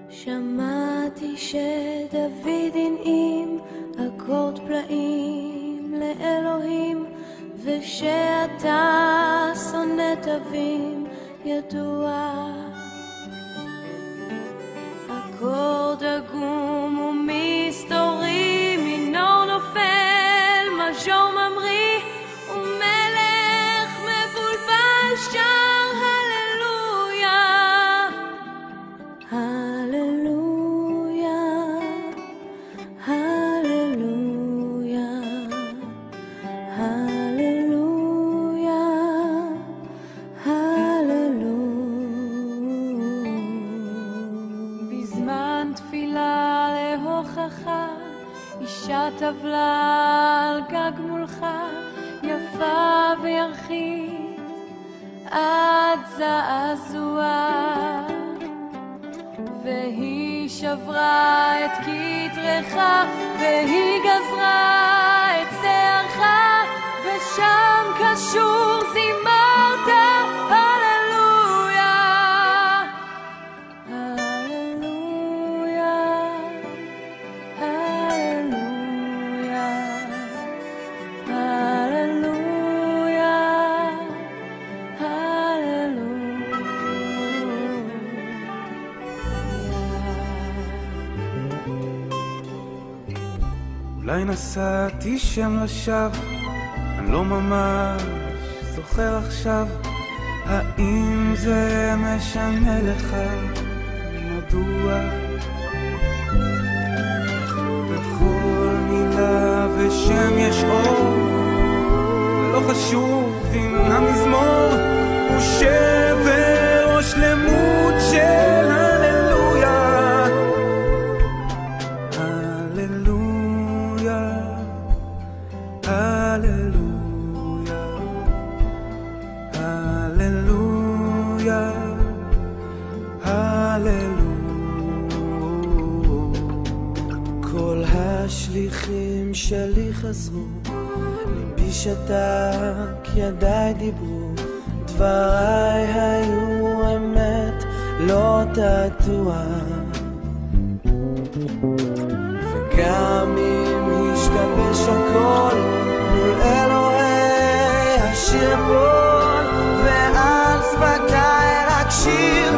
שמעתי שדוד הנעים אקורד פלאים לאלוהים, ושאתה שונא תווים ידוע. אקורד עגום ומסתורי, מינור נופל, מז'ור ממריא, ומלך מבולבל שר הללויה. הללויה, הללויה, הללויה, הללויה. בזמן תפילה להוכחה, אישה טבלה על גג מולך, יפה וירחית עד זעזוע, והיא שברה את כתרך, והיא גזרה את שערך, ושם קשור זימרת הללויה, הללויה, הללויה, הללויה, אולי נסעתי שם לשווא, אני לא ממש זוכר עכשיו. האם זה משנה לך? מדוע? בכל מילה ושם יש אור, ולא חשוב אם המזמור הוא שבר או שלמות של הללויה. השליחים שלי חזרו, ליבי שתק, ידיי דיברו, דבריי היו אמת, לא תעתוע. וגם אם השתבש הכל מול אלוהי השיר בול, ועל שפתיי רק שיר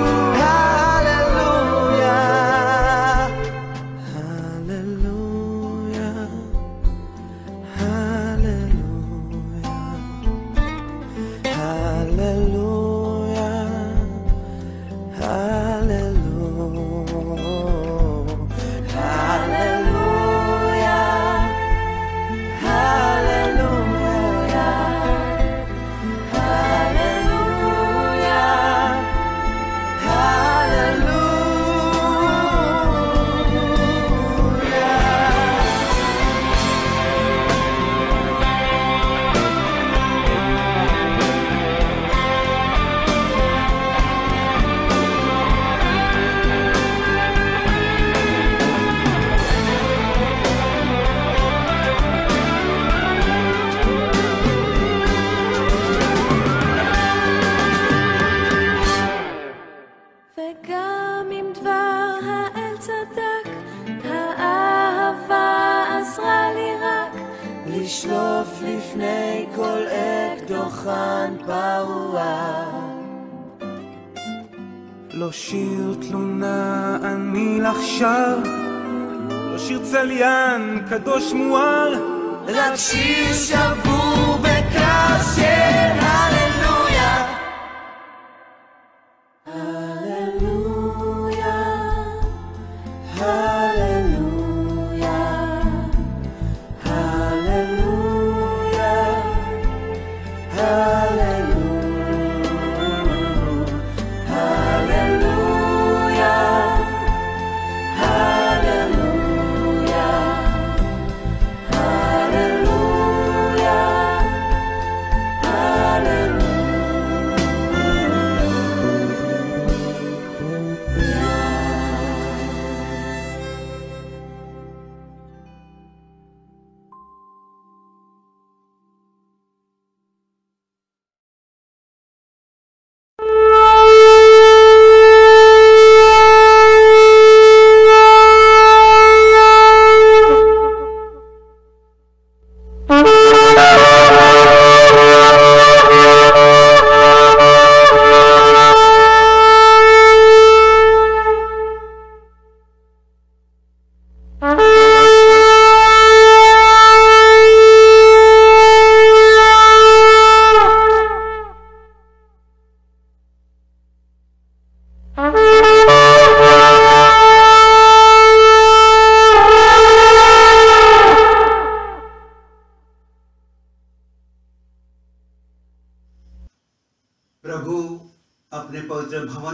לשלוף לפני כל אקדוחן פרוע. לא שיר תלונה אני לך שר, לא שיר צליין קדוש מואר, רק שיר שבור בקר של הללויה. הללויה, הללויה, הללויה,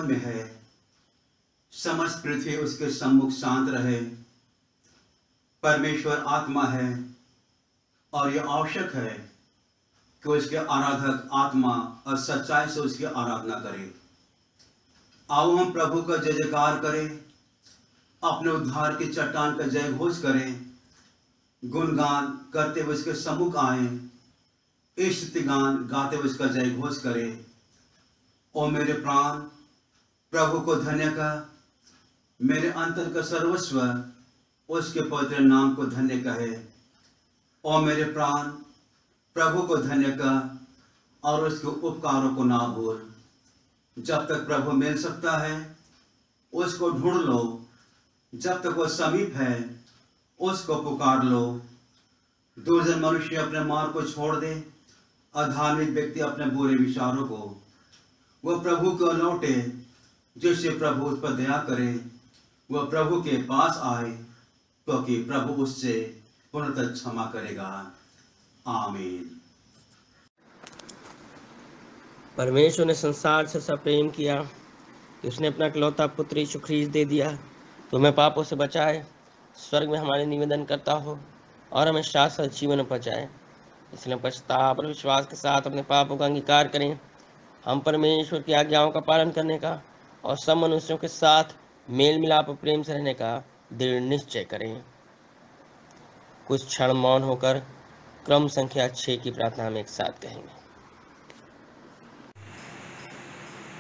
में है, समस्त पृथ्वी उसके सम्मुख शांत रहे। परमेश्वर आत्मा है और यह आवश्यक है कि उसके आराधक आत्मा और सच्चाई से उसकी आराधना करें। आओ हम प्रभु का जय जयकार करें, अपने उद्धार की चट्टान का जय घोष करें, गुणगान करते हुए उसके सम्मुख आए, स्तुति गान गाते हुए उसका जय घोष करें। ओ मेरे प्राण प्रभु को धन्य कर, मेरे अंतर का सर्वस्व उसके पवित्र नाम को धन्य कहे। ओ मेरे प्राण प्रभु को धन्य कर और उसके उपकारों को ना भूल। जब तक प्रभु मिल सकता है उसको ढूंढ लो, जब तक वो समीप है उसको पुकार लो। दुर्जन मनुष्य अपने मार्ग को छोड़ दे, अधार्मिक व्यक्ति अपने बुरे विचारों को वह प्रभु को लौटे, जिससे प्रभु उस पर दया करे। वह प्रभु के पास आए क्योंकि प्रभु उससे पूर्णतः क्षमा करेगा। आमीन। परमेश्वर ने संसार से ऐसा प्रेम किया कि उसने अपना इकलौता पुत्र यीशु ख्रीस्त दे दिया, तो हमें पापों से बचाए, स्वर्ग में हमारे निवेदन करता हो और हमें शाश्वत जीवन में पहुँचाए। इसलिए पश्चाताप और विश्वास के साथ अपने पापों का अंगीकार करें। हम परमेश्वर की आज्ञाओं का पालन करने का और सब मनुष्यों के साथ मेल मिलाप और प्रेम से रहने का दृढ़ निश्चय करें। कुछ क्षण मौन होकर क्रम संख्या 6 की प्रार्थना हम एक साथ कहेंगे।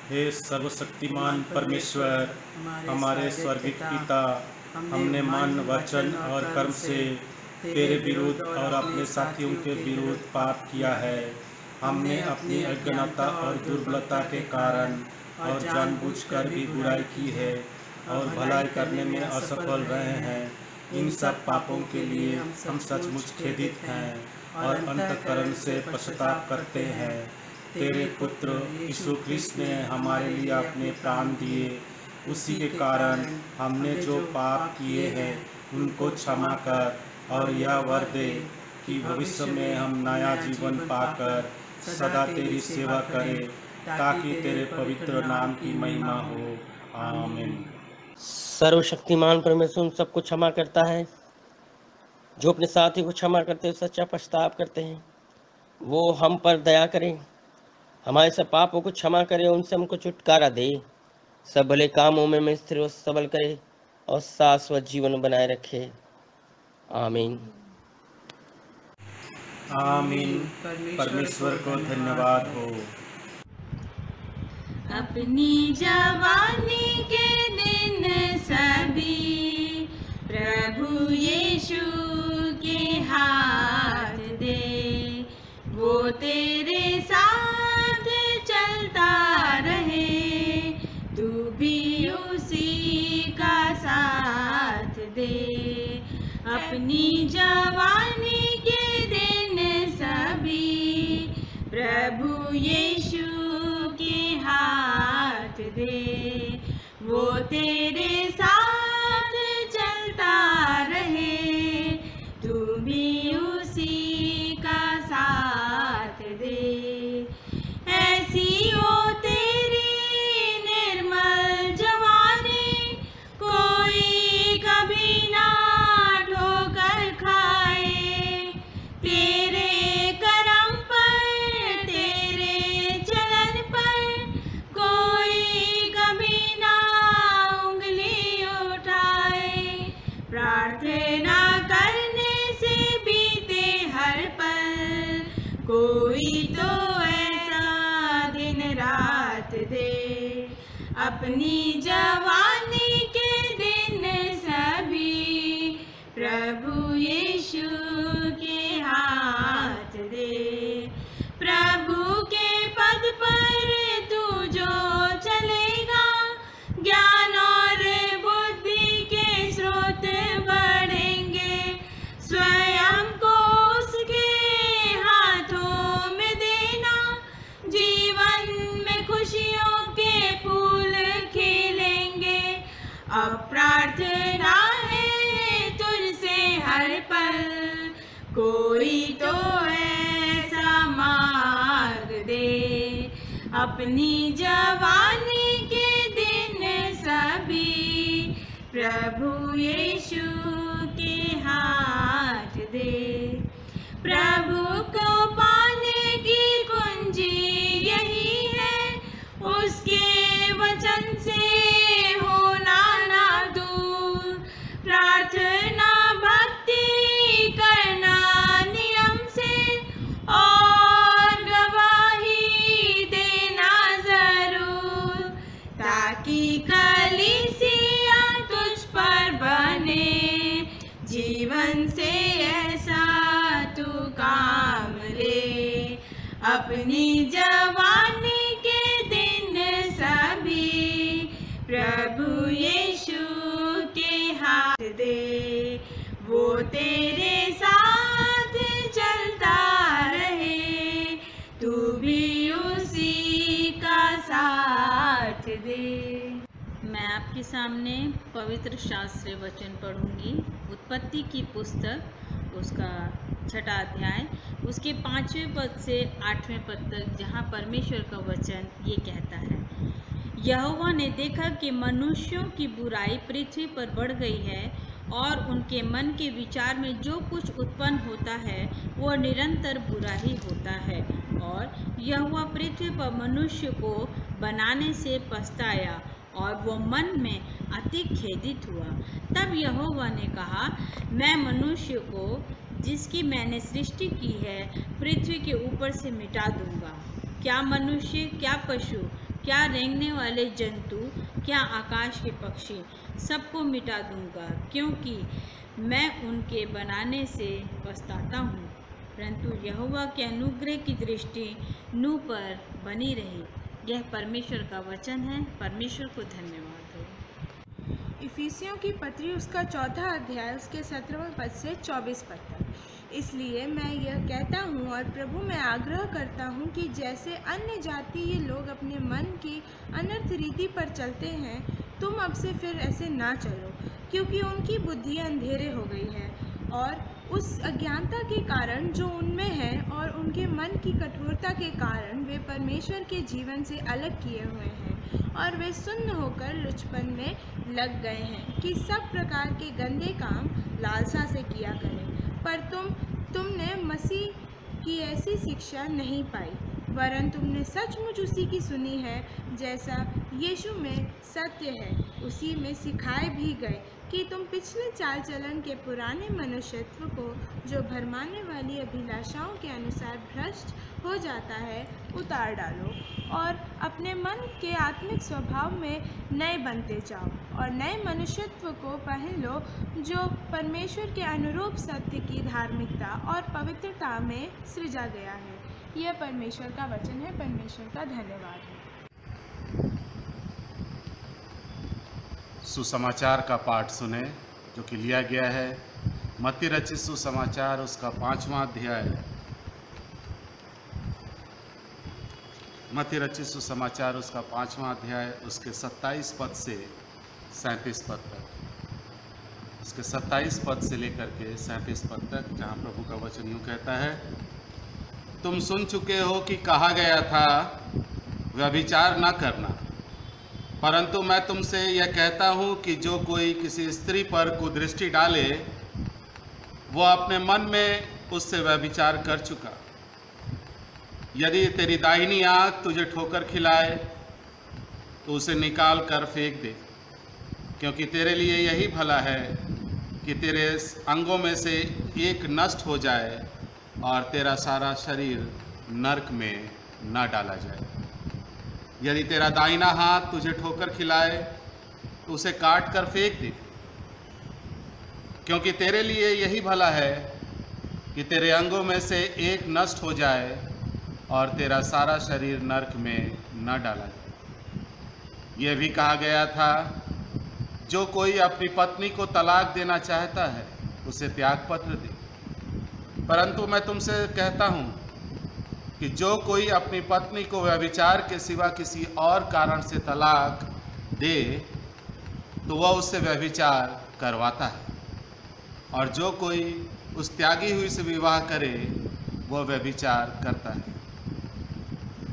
हे सर्वशक्तिमान परमेश्वर, हमारे स्वर्गीय पिता, हमने मन, वचन और कर्म से तेरे विरुद्ध और अपने साथियों के विरुद्ध पाप किया है। हमने अपनी अज्ञानता और दुर्बलता के कारण और जानबूझकर भी बुराई की है और भलाई करने में असफल रहे हैं। इन सब पापों के लिए हम सचमुच खेदित हैं और अंतःकरण से पश्चाताप करते हैं। तेरे पुत्र यीशु ख्रीस्त ने हमारे लिए अपने प्राण दिए, उसी के कारण हमने जो पाप किए हैं उनको क्षमा कर और यह वर दे कि भविष्य में हम नया जीवन पाकर सदा तेरी सेवा करें, ताकि तेरे पवित्र नाम की महिमा हो। आमीन। सर्वशक्तिमान परमेश्वर उन सबको क्षमा करता है जो अपने साथी को क्षमा करते हुए सच्चा पश्चाताप करते हैं। वो हम पर दया करें, हमारे सब पापों को क्षमा करे, उनसे हमको छुटकारा दे, सब भले कामों में स्थिर और सबल करे और शाश्वत जीवन बनाए रखे। आमीन। आमीन। परमेश्वर को धन्यवाद हो। अपनी जवानी के दिन सभी प्रभु यीशु के हाथ दे, वो तेरे साथ चलता रहे, तू भी उसी का साथ दे। अपनी जवानी के दिन सभी प्रभु यीशु के हाथ दे, वो तेरे साथ चलता रहे, तू भी उसी का साथ दे। ऐसी हो तेरी निर्मल जवानी, कोई कभी ना ठोकर खाए, तेरे करम पर, तेरे चलन पर कोई कभी ना उंगली उठाए। प्रार्थना करने से बीते हर पल, कोई तो ऐसा दिन रात दे। अपनी जवानी के दिन सभी प्रभु यीशु के हाथ दे। प्रभु के पद पर तू जो चलेगा, ज्ञान और बुद्धि के स्रोत बढ़ेंगे। स्वयं को उसके हाथों में देना, जीवन में खुशियों के फूल खिलेंगे। अब प्रार्थना है तुझसे हर पल, कोई तो ऐसा मार्ग दे। अपनी जवानी के दिन प्रभु यीशु के हाथ दे। प्रभु को पाने की कुंजी यही है, उसके वचन से होना ना दूर। प्रार्थना भक्ति करना नियम से और गवाही देना जरूर, ताकि कलीसिया तुझ पर बने। जीवन से ऐसा तू काम ले, अपनी जवानी के दिन सभी प्रभु यीशु के हाथ दे। वो तेरे साथ चलता रहे, तू भी उसी का साथ दे। मैं आपके सामने पवित्र शास्त्र वचन पढ़ूंगी। उत्पत्ति की पुस्तक उसका 6वां अध्याय उसके 5वें पद से 8वें पद तक, जहाँ परमेश्वर का वचन ये कहता है, यहोवा ने देखा कि मनुष्यों की बुराई पृथ्वी पर बढ़ गई है और उनके मन के विचार में जो कुछ उत्पन्न होता है वह निरंतर बुरा ही होता है। और यहोवा पृथ्वी पर मनुष्य को बनाने से पछताया और वह मन में अति खेदित हुआ। तब यहोवा ने कहा, मैं मनुष्य को जिसकी मैंने सृष्टि की है पृथ्वी के ऊपर से मिटा दूंगा। क्या मनुष्य, क्या पशु, क्या रेंगने वाले जंतु, क्या आकाश के पक्षी, सबको मिटा दूंगा, क्योंकि मैं उनके बनाने से पछताता हूँ। परंतु यहोवा के अनुग्रह की दृष्टि नूह पर बनी रही। यह परमेश्वर का वचन है। परमेश्वर को धन्यवाद हो। इफिसियों की पत्री उसका 4वां अध्याय उसके 17वें पद से 24 पद तक। इसलिए मैं यह कहता हूँ और प्रभु में आग्रह करता हूँ कि जैसे अन्य जातीय लोग अपने मन की अनर्थ रीति पर चलते हैं, तुम अब से फिर ऐसे ना चलो, क्योंकि उनकी बुद्धि अंधेरे हो गई है और उस अज्ञानता के कारण जो उनमें है और उनके मन की कठोरता के कारण वे परमेश्वर के जीवन से अलग किए हुए हैं और वे सुन्न होकर लुचपन में लग गए हैं कि सब प्रकार के गंदे काम लालसा से किया करें। पर तुमने मसीह की ऐसी शिक्षा नहीं पाई, वरन तुमने सचमुच उसी की सुनी है जैसा यीशु में सत्य है, उसी में सिखाए भी गए कि तुम पिछले चाल चलन के पुराने मनुष्यत्व को, जो भरमाने वाली अभिलाषाओं के अनुसार भ्रष्ट हो जाता है, उतार डालो और अपने मन के आत्मिक स्वभाव में नए बनते जाओ और नए मनुष्यत्व को पहन लो, जो परमेश्वर के अनुरूप सत्य की धार्मिकता और पवित्रता में सृजा गया है। यह परमेश्वर का वचन है। परमेश्वर का धन्यवाद है। सुसमाचार का पाठ सुने जो कि लिया गया है मत्ती रचित सुसमाचार उसका 5वां अध्याय। मत्ती रचित सुसमाचार उसका 5वां अध्याय उसके 27 पद से 37 पद तक, उसके 27 पद से लेकर के 37 पद तक, जहाँ प्रभु का वचन यूँ कहता है, तुम सुन चुके हो कि कहा गया था व्यभिचार न करना, परंतु मैं तुमसे यह कहता हूँ कि जो कोई किसी स्त्री पर कुदृष्टि डाले वो अपने मन में उससे व्यभिचार कर चुका। यदि तेरी दाहिनी आँख तुझे ठोकर खिलाए तो उसे निकाल कर फेंक दे, क्योंकि तेरे लिए यही भला है कि तेरे अंगों में से एक नष्ट हो जाए और तेरा सारा शरीर नरक में न डाला जाए। यदि तेरा दाहिना हाथ तुझे ठोकर खिलाए तो उसे काट कर फेंक दे, क्योंकि तेरे लिए यही भला है कि तेरे अंगों में से एक नष्ट हो जाए और तेरा सारा शरीर नरक में न डाला जाए। यह भी कहा गया था, जो कोई अपनी पत्नी को तलाक देना चाहता है उसे त्यागपत्र दे। परंतु मैं तुमसे कहता हूँ कि जो कोई अपनी पत्नी को व्यभिचार के सिवा किसी और कारण से तलाक दे तो वह उससे व्यभिचार करवाता है, और जो कोई उस त्यागी हुई से विवाह करे वह व्यभिचार करता है।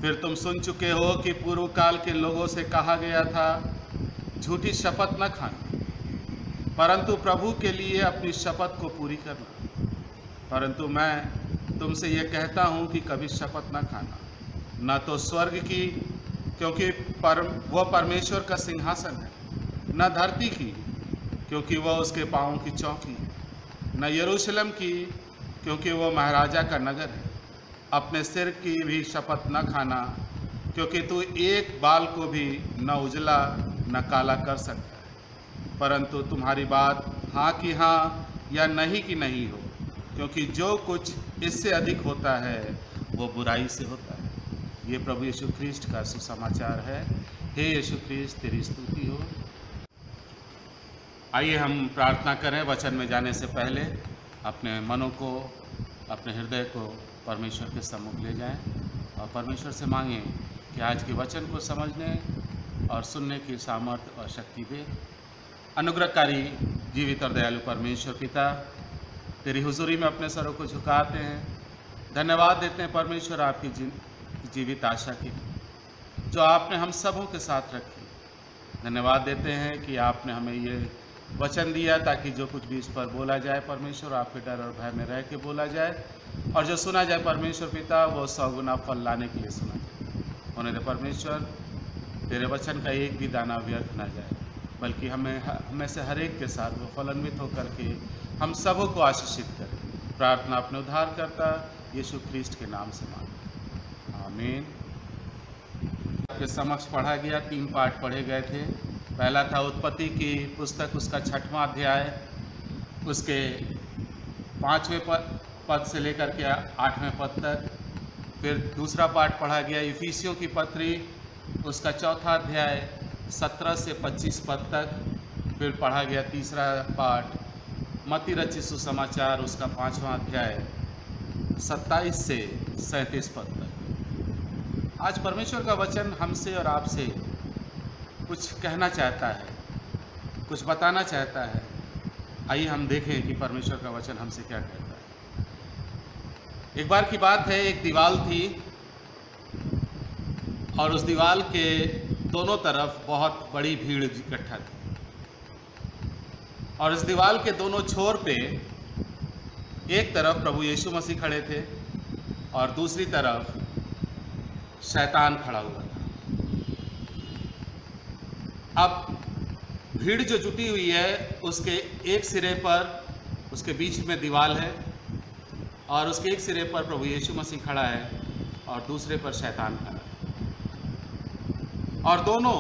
फिर तुम सुन चुके हो कि पूर्व काल के लोगों से कहा गया था, झूठी शपथ न खाना, परंतु प्रभु के लिए अपनी शपथ को पूरी करना। परंतु मैं तुमसे ये कहता हूँ कि कभी शपथ न खाना, न तो स्वर्ग की, क्योंकि वह परमेश्वर का सिंहासन है, न धरती की, क्योंकि वह उसके पाँवों की चौकी है, न यरूशलेम की, क्योंकि वह महाराजा का नगर है। अपने सिर की भी शपथ न खाना, क्योंकि तू एक बाल को भी न उजला न काला कर सकता है। परंतु तुम्हारी बात हाँ कि हाँ या नहीं कि नहीं हो, क्योंकि जो कुछ इससे अधिक होता है वो बुराई से होता है। ये प्रभु यीशु ख्रीस्ट का सुसमाचार है। हे यीशु ख्रीस्त, तेरी स्तुति हो। आइए हम प्रार्थना करें। वचन में जाने से पहले अपने मनों को, अपने हृदय को परमेश्वर के सम्मुख ले जाएं और परमेश्वर से मांगें कि आज के वचन को समझने और सुनने की सामर्थ्य और शक्ति दे। अनुग्रहकारी जीवित और दयालु परमेश्वर पिता, तेरी हुजूरी में अपने सरों को झुकाते हैं। धन्यवाद देते हैं परमेश्वर आपकी जीवित आशा की जो आपने हम सबों के साथ रखी। धन्यवाद देते हैं कि आपने हमें ये वचन दिया ताकि जो कुछ भी इस पर बोला जाए परमेश्वर आपके डर और भय में रह के बोला जाए, और जो सुना जाए परमेश्वर पिता वो 100 गुना फल लाने के लिए सुना जाए। होने दे परमेश्वर, तेरे वचन का एक भी दाना व्यर्थ ना जाए, बल्कि हमें से हर एक के साथ वो फलान्वित होकर के हम सबों को आशीषित करें। प्रार्थना अपने उद्धार करता यीशु ख्रीस्ट के नाम से मांगते, आमीन। आपके समक्ष पढ़ा गया 3 पाठ पढ़े गए थे। पहला था उत्पत्ति की पुस्तक, उसका 6वां अध्याय, उसके 5वें पद से लेकर के 8वें पद तक। फिर दूसरा पाठ पढ़ा गया इफिसियों की पत्री, उसका 4था अध्याय 17 से 25 पद तक। फिर पढ़ा गया तीसरा पाठ मत्ती रचित सुसमाचार, उसका 5वां अध्याय 27 से 37 पद तक। आज परमेश्वर का वचन हमसे और आपसे कुछ कहना चाहता है, कुछ बताना चाहता है। आइए हम देखें कि परमेश्वर का वचन हमसे क्या कहता है। एक बार की बात है, एक दीवार थी और उस दीवार के दोनों तरफ बहुत बड़ी भीड़ इकट्ठा थी, और इस दीवार के दोनों छोर पे एक तरफ प्रभु यीशु मसीह खड़े थे और दूसरी तरफ शैतान खड़ा हुआ था। अब भीड़ जो जुटी हुई है उसके एक सिरे पर, उसके बीच में दीवार है, और उसके एक सिरे पर प्रभु यीशु मसीह खड़ा है और दूसरे पर शैतान खड़ा है। और दोनों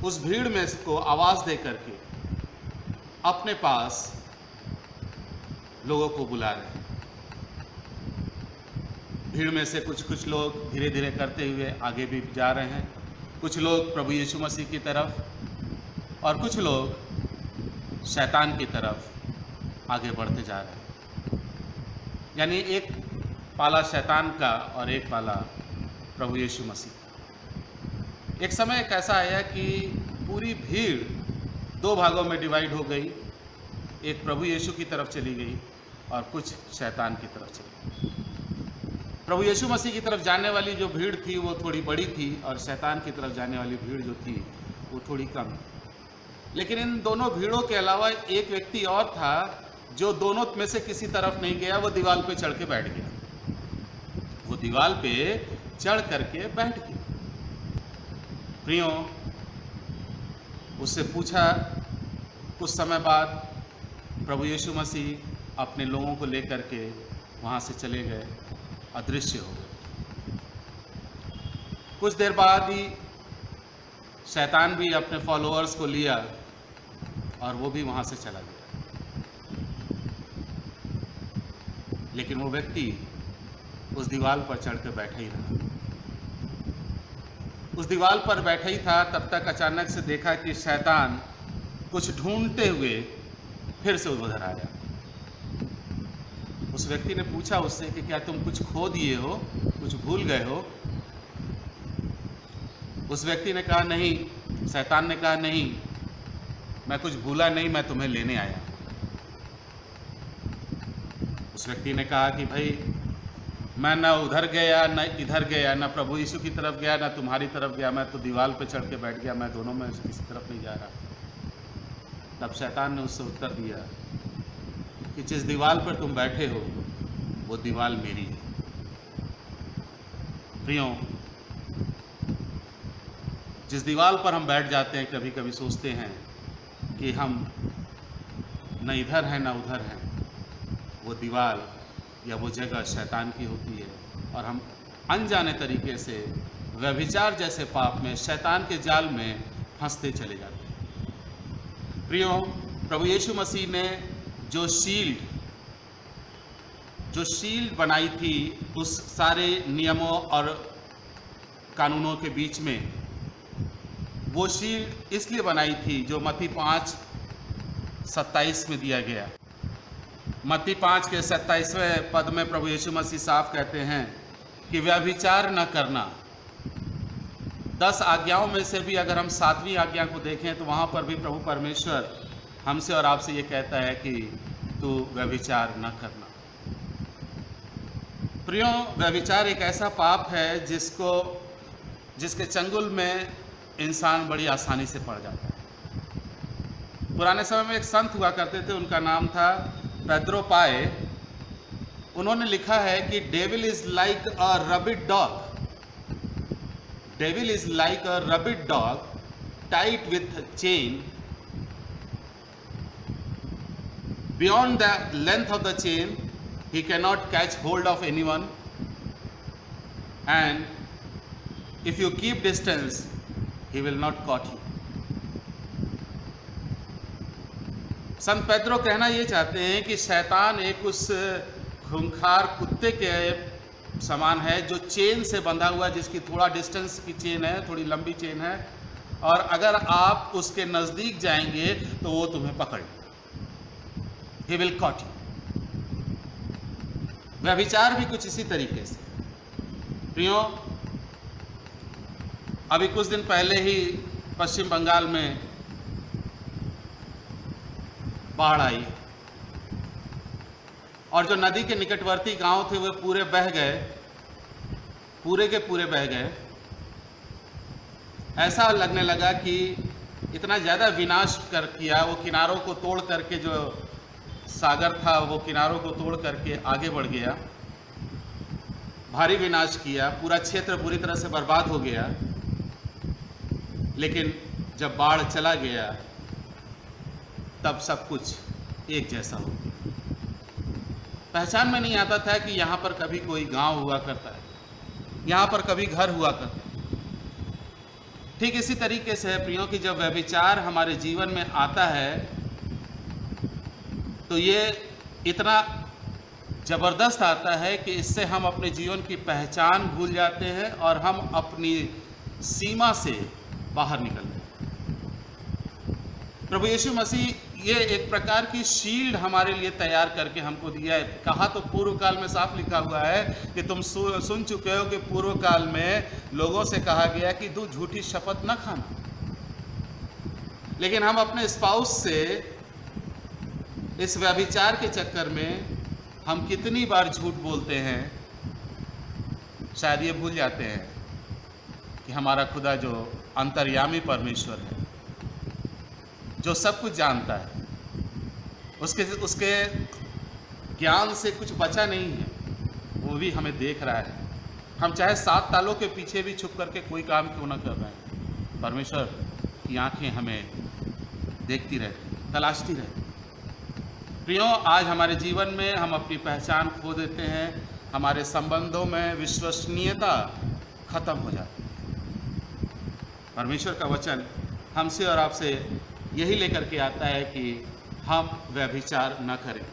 उस भीड़ में को आवाज़ दे करके अपने पास लोगों को बुला रहे हैं। भीड़ में से कुछ लोग धीरे धीरे करते हुए आगे भी जा रहे हैं, कुछ लोग प्रभु यीशु मसीह की तरफ और कुछ लोग शैतान की तरफ आगे बढ़ते जा रहे हैं। यानी एक पाला शैतान का और एक पाला प्रभु यीशु मसीह का। एक समय एक ऐसा आया कि पूरी भीड़ 2 भागों में डिवाइड हो गई। एक प्रभु यीशु की तरफ चली गई और कुछ शैतान की तरफ चली गई। प्रभु यीशु मसीह की तरफ जाने वाली जो भीड़ थी वो थोड़ी बड़ी थी, और शैतान की तरफ जाने वाली भीड़ जो थी वो थोड़ी कम। लेकिन इन दोनों भीड़ों के अलावा एक व्यक्ति और था जो दोनों में से किसी तरफ नहीं गया। वो दीवार पे चढ़ के बैठ गया। वो दीवार पे चढ़ करके बैठ गया। प्रियों, उससे पूछा, कुछ समय बाद प्रभु यीशु मसीह अपने लोगों को लेकर के वहाँ से चले गए, अदृश्य हो गए। कुछ देर बाद ही शैतान भी अपने फॉलोअर्स को लिया और वो भी वहाँ से चला गया। लेकिन वो व्यक्ति उस दीवार पर चढ़ कर बैठा ही रहा। उस दीवार पर बैठा ही था, तब तक अचानक से देखा कि शैतान कुछ ढूंढते हुए फिर से उधर आया। उस व्यक्ति ने पूछा उससे कि क्या तुम कुछ खो दिए हो, कुछ भूल गए हो? उस व्यक्ति ने कहा नहीं। शैतान ने कहा नहीं, मैं कुछ भूला नहीं, मैं तुम्हें लेने आया। उस व्यक्ति ने कहा कि भाई मैं न उधर गया न इधर गया, न प्रभु यीशु की तरफ गया न तुम्हारी तरफ गया, मैं तो दीवार पे चढ़ के बैठ गया, मैं दोनों में से किसी तरफ नहीं जा रहा। तब शैतान ने उससे उत्तर दिया कि जिस दीवार पर तुम बैठे हो वो दीवार मेरी है। प्रियो, जिस दीवार पर हम बैठ जाते हैं, कभी कभी सोचते हैं कि हम न इधर हैं न उधर हैं, वो दीवार या वो जगह शैतान की होती है और हम अनजाने तरीके से व्यभिचार जैसे पाप में, शैतान के जाल में फंसते चले जाते हैं। प्रियो, प्रभु यीशु मसीह ने जो शील्ड बनाई थी उस सारे नियमों और कानूनों के बीच में, वो शील्ड इसलिए बनाई थी जो मत्ती 5:27 में दिया गया। मत्ती 5 के 27वें पद में प्रभु यीशु मसीह साफ कहते हैं कि व्यभिचार न करना। 10 आज्ञाओं में से भी अगर हम 7वीं आज्ञा को देखें तो वहाँ पर भी प्रभु परमेश्वर हमसे और आपसे ये कहता है कि तू व्यभिचार न करना। प्रियो, व्यभिचार एक ऐसा पाप है जिसके चंगुल में इंसान बड़ी आसानी से पड़ जाता है। पुराने समय में एक संत हुआ करते थे, उनका नाम था पेद्रो पाए। उन्होंने लिखा है कि devil is like a rabid dog, devil is like a rabid dog tied with chain, beyond the length of the chain he cannot catch hold of anyone, and if you keep distance he will not caught you. Sant Pedro कहना ये चाहते हैं कि शैतान एक उस खूंखार कुत्ते के समान है जो चेन से बंधा हुआ है, जिसकी थोड़ा डिस्टेंस की चेन है, थोड़ी लंबी चेन है, और अगर आप उसके नज़दीक जाएंगे तो वो तुम्हें पकड़ लेगा, he will caught you. व्यभिचार भी कुछ इसी तरीके से। प्रियो, अभी कुछ दिन पहले ही पश्चिम बंगाल में बाढ़ आई और जो नदी के निकटवर्ती गांव थे वे पूरे बह गए, पूरे के पूरे बह गए। ऐसा लगने लगा कि इतना ज़्यादा विनाश कर किया, वो किनारों को तोड़ करके, जो सागर था वो किनारों को तोड़ करके आगे बढ़ गया, भारी विनाश किया, पूरा क्षेत्र पूरी तरह से बर्बाद हो गया। लेकिन जब बाढ़ चला गया तब सब कुछ एक जैसा हो गया। पहचान में नहीं आता था कि यहाँ पर कभी कोई गांव हुआ करता है, यहाँ पर कभी घर हुआ करता है। ठीक इसी तरीके से है प्रियो कि जब व्यभिचार हमारे जीवन में आता है तो ये इतना ज़बरदस्त आता है कि इससे हम अपने जीवन की पहचान भूल जाते हैं और हम अपनी सीमा से बाहर निकलते हैं। प्रभु यीशु मसीह ये एक प्रकार की शील्ड हमारे लिए तैयार करके हमको दिया है। कहा तो पूर्व काल में साफ लिखा हुआ है कि तुम सुन चुके हो कि पूर्व काल में लोगों से कहा गया कि तू झूठी शपथ न खाना, लेकिन हम अपने स्पाउस से इस व्यभिचार के चक्कर में हम कितनी बार झूठ बोलते हैं, शायद ये भूल जाते हैं कि हमारा खुदा जो अंतर्यामी परमेश्वर है, जो सब कुछ जानता है, उसके ज्ञान से कुछ बचा नहीं है, वो भी हमें देख रहा है। हम चाहे 7 तालों के पीछे भी छुप करके कोई काम क्यों ना कर रहे हैं, परमेश्वर की आंखें हमें देखती रहती, तलाशती रहती। प्रियो, आज हमारे जीवन में हम अपनी पहचान खो देते हैं, हमारे संबंधों में विश्वसनीयता खत्म हो जाती है। परमेश्वर का वचन हमसे और आपसे यही लेकर के आता है कि हम व्यभिचार न करें।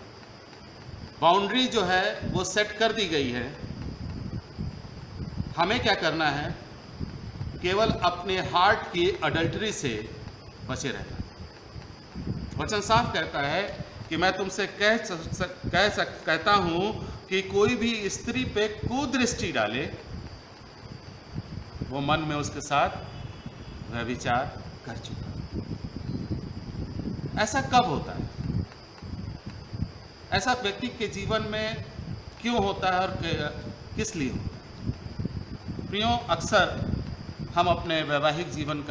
बाउंड्री जो है वो सेट कर दी गई है, हमें क्या करना है, केवल अपने हार्ट की अडल्टरी से बचे रहना। वचन साफ कहता है कि मैं तुमसे कहता हूँ कि कोई भी स्त्री पे कुदृष्टि डाले वो मन में उसके साथ व्यभिचार कर चुका। ऐसा कब होता है? ऐसा व्यक्ति के जीवन में क्यों होता है और किस लिए होता है? प्रियो, अक्सर हम अपने वैवाहिक जीवन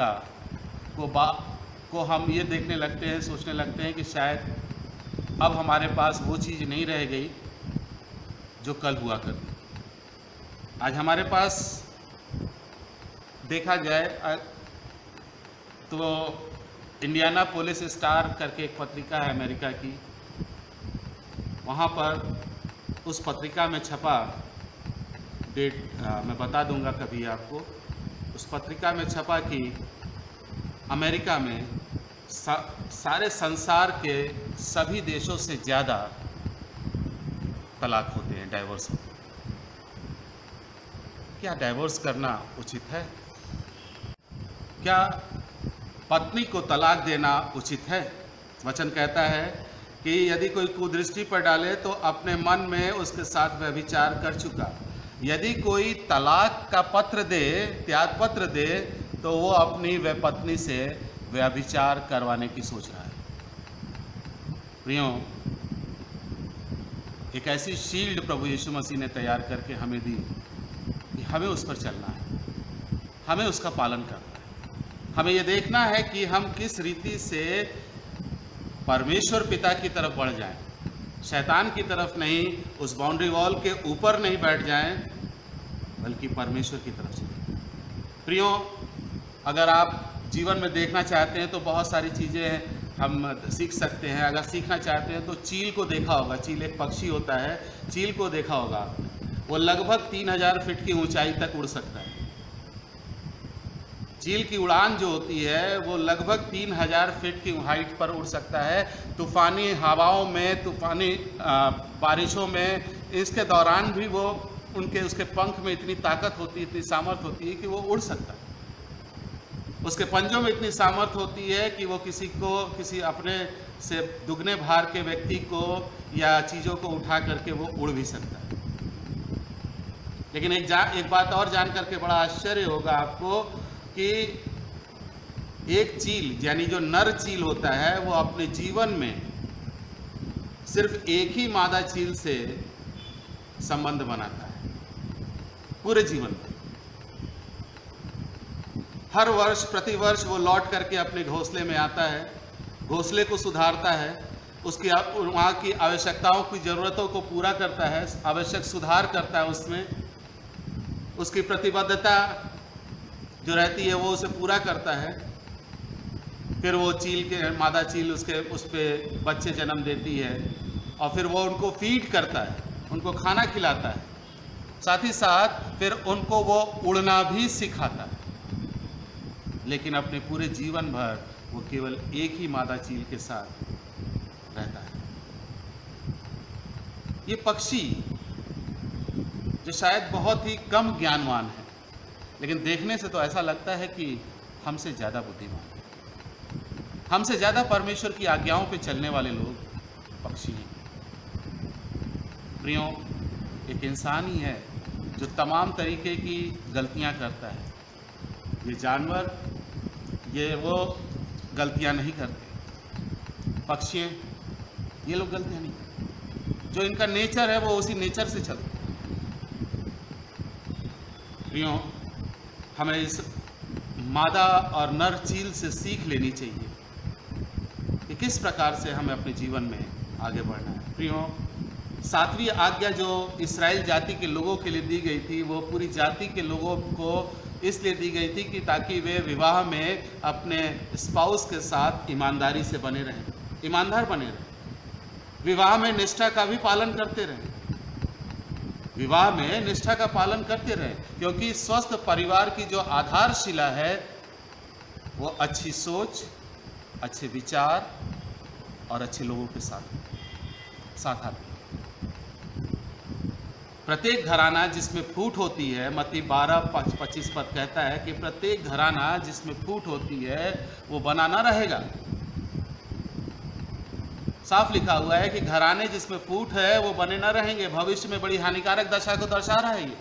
को को हम ये देखने लगते हैं, सोचने लगते हैं कि शायद अब हमारे पास वो चीज़ नहीं रह गई जो कल हुआ करती। आज हमारे पास देखा जाए तो इंडियानापोलिस स्टार करके एक पत्रिका है अमेरिका की, वहाँ पर उस पत्रिका में छपा डेट मैं बता दूंगा कभी आपको। उस पत्रिका में छपा कि अमेरिका में सारे संसार के सभी देशों से ज़्यादा तलाक होते हैं, डाइवोर्स होते हैं। क्या डाइवोर्स करना उचित है? क्या पत्नी को तलाक देना उचित है? वचन कहता है कि यदि कोई कुदृष्टि पर डाले तो अपने मन में उसके साथ व्यभिचार कर चुका। यदि कोई तलाक का पत्र दे, त्याग पत्र दे, तो वो अपनी वह पत्नी से व्यभिचार करवाने की सोच रहा है। प्रियों, एक ऐसी शील्ड प्रभु यीशु मसीह ने तैयार करके हमें दी कि हमें उस पर चलना है, हमें उसका पालन करना है। हमें ये देखना है कि हम किस रीति से परमेश्वर पिता की तरफ बढ़ जाएं, शैतान की तरफ नहीं, उस बाउंड्री वॉल के ऊपर नहीं बैठ जाएं, बल्कि परमेश्वर की तरफ चलें। प्रियों, अगर आप जीवन में देखना चाहते हैं तो बहुत सारी चीज़ें हम सीख सकते हैं। अगर सीखना चाहते हैं तो चील को देखा होगा, चील एक पक्षी होता है, चील को देखा होगा। वो लगभग 3000 फीट की ऊंचाई तक उड़ सकता है। चील की उड़ान जो होती है वो लगभग 3000 फीट की हाइट पर उड़ सकता है। तूफ़ानी हवाओं में, तूफ़ानी बारिशों में, इसके दौरान भी वो उसके पंख में इतनी ताकत होती है, इतनी सामर्थ होती है कि वो उड़ सकता है। उसके पंजों में इतनी सामर्थ होती है कि वो किसी अपने से दुगने भार के व्यक्ति को या चीज़ों को उठा करके वो उड़ भी सकता है। लेकिन एक बात और जान करके बड़ा आश्चर्य होगा आपको कि एक चील, यानी जो नर चील होता है, वो अपने जीवन में सिर्फ एक ही मादा चील से संबंध बनाता है पूरे जीवन में। हर वर्ष, प्रतिवर्ष वो लौट करके अपने घोंसले में आता है, घोंसले को सुधारता है, उसकी वहाँ की आवश्यकताओं की ज़रूरतों को पूरा करता है, आवश्यक सुधार करता है उसमें, उसकी प्रतिबद्धता जो रहती है वो उसे पूरा करता है। फिर वो मादा चील उस पर बच्चे जन्म देती है और फिर वो उनको फीड करता है, उनको खाना खिलाता है, साथ ही साथ फिर उनको वो उड़ना भी सिखाता है। लेकिन अपने पूरे जीवन भर वो केवल एक ही मादा चील के साथ रहता है। ये पक्षी जो शायद बहुत ही कम ज्ञानवान है, लेकिन देखने से तो ऐसा लगता है कि हमसे ज़्यादा बुद्धिमान है, हमसे ज़्यादा परमेश्वर की आज्ञाओं पे चलने वाले लोग पक्षी हैं। प्रियों, एक इंसान ही है जो तमाम तरीके की गलतियां करता है। ये जानवर, ये वो गलतियां नहीं करते। पक्षी, ये लोग गलतियां नहीं करते। जो इनका नेचर है वो उसी नेचर से चलते। प्रियों, हमें इस मादा और नर चील से सीख लेनी चाहिए कि किस प्रकार से हमें अपने जीवन में आगे बढ़ना है। प्रियों, 7वीं आज्ञा जो इस्राएल जाति के लोगों के लिए दी गई थी, वो पूरी जाति के लोगों को इसलिए दी गई थी कि ताकि वे विवाह में अपने स्पाउस के साथ ईमानदारी से बने रहें, ईमानदार बने रहें, विवाह में निष्ठा का भी पालन करते रहें, विवाह में निष्ठा का पालन करते रहें, क्योंकि स्वस्थ परिवार की जो आधारशिला है वो अच्छी सोच, अच्छे विचार और अच्छे लोगों के साथ आती है। प्रत्येक घराना जिसमें फूट होती है, मत्ती 12:25 पद कहता है कि प्रत्येक घराना जिसमें फूट होती है वो बना ना रहेगा। साफ लिखा हुआ है कि घराने जिसमें फूट है वो बने ना रहेंगे। भविष्य में बड़ी हानिकारक दशा को दर्शा रहा है ये।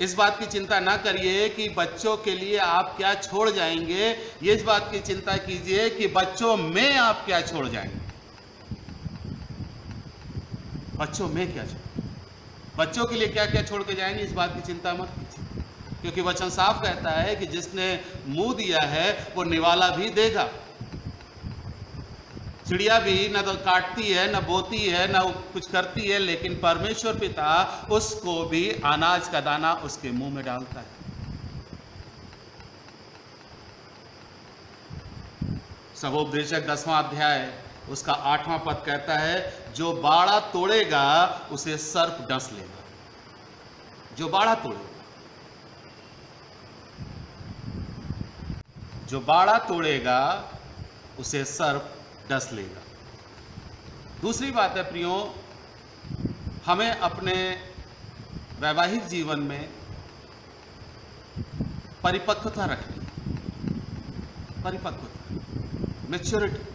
इस बात की चिंता ना करिए कि बच्चों के लिए आप क्या छोड़ जाएंगे, ये इस बात की चिंता कीजिए कि बच्चों में आप क्या छोड़ जाएंगे। बच्चों में क्या छोड़, बच्चों के लिए क्या क्या छोड़ के जाएंगे, इस बात की चिंता मत कीजिए। क्योंकि वचन साफ कहता है कि जिसने मुंह दिया है वो निवाला भी देगा। चिड़िया भी न तो काटती है, न बोती है, न कुछ करती है, लेकिन परमेश्वर पिता उसको भी अनाज का दाना उसके मुंह में डालता है। सबोपदेशक 10वां अध्याय उसका 8वां पद कहता है, जो बाड़ा तोड़ेगा उसे सर्प डस लेगा। जो बाड़ा तोड़ेगा, जो बाड़ा तोड़ेगा उसे सर्प डस लेगा। दूसरी बात है प्रियो, हमें अपने वैवाहिक जीवन में परिपक्वता रखनी, परिपक्वता, मैच्योरिटी।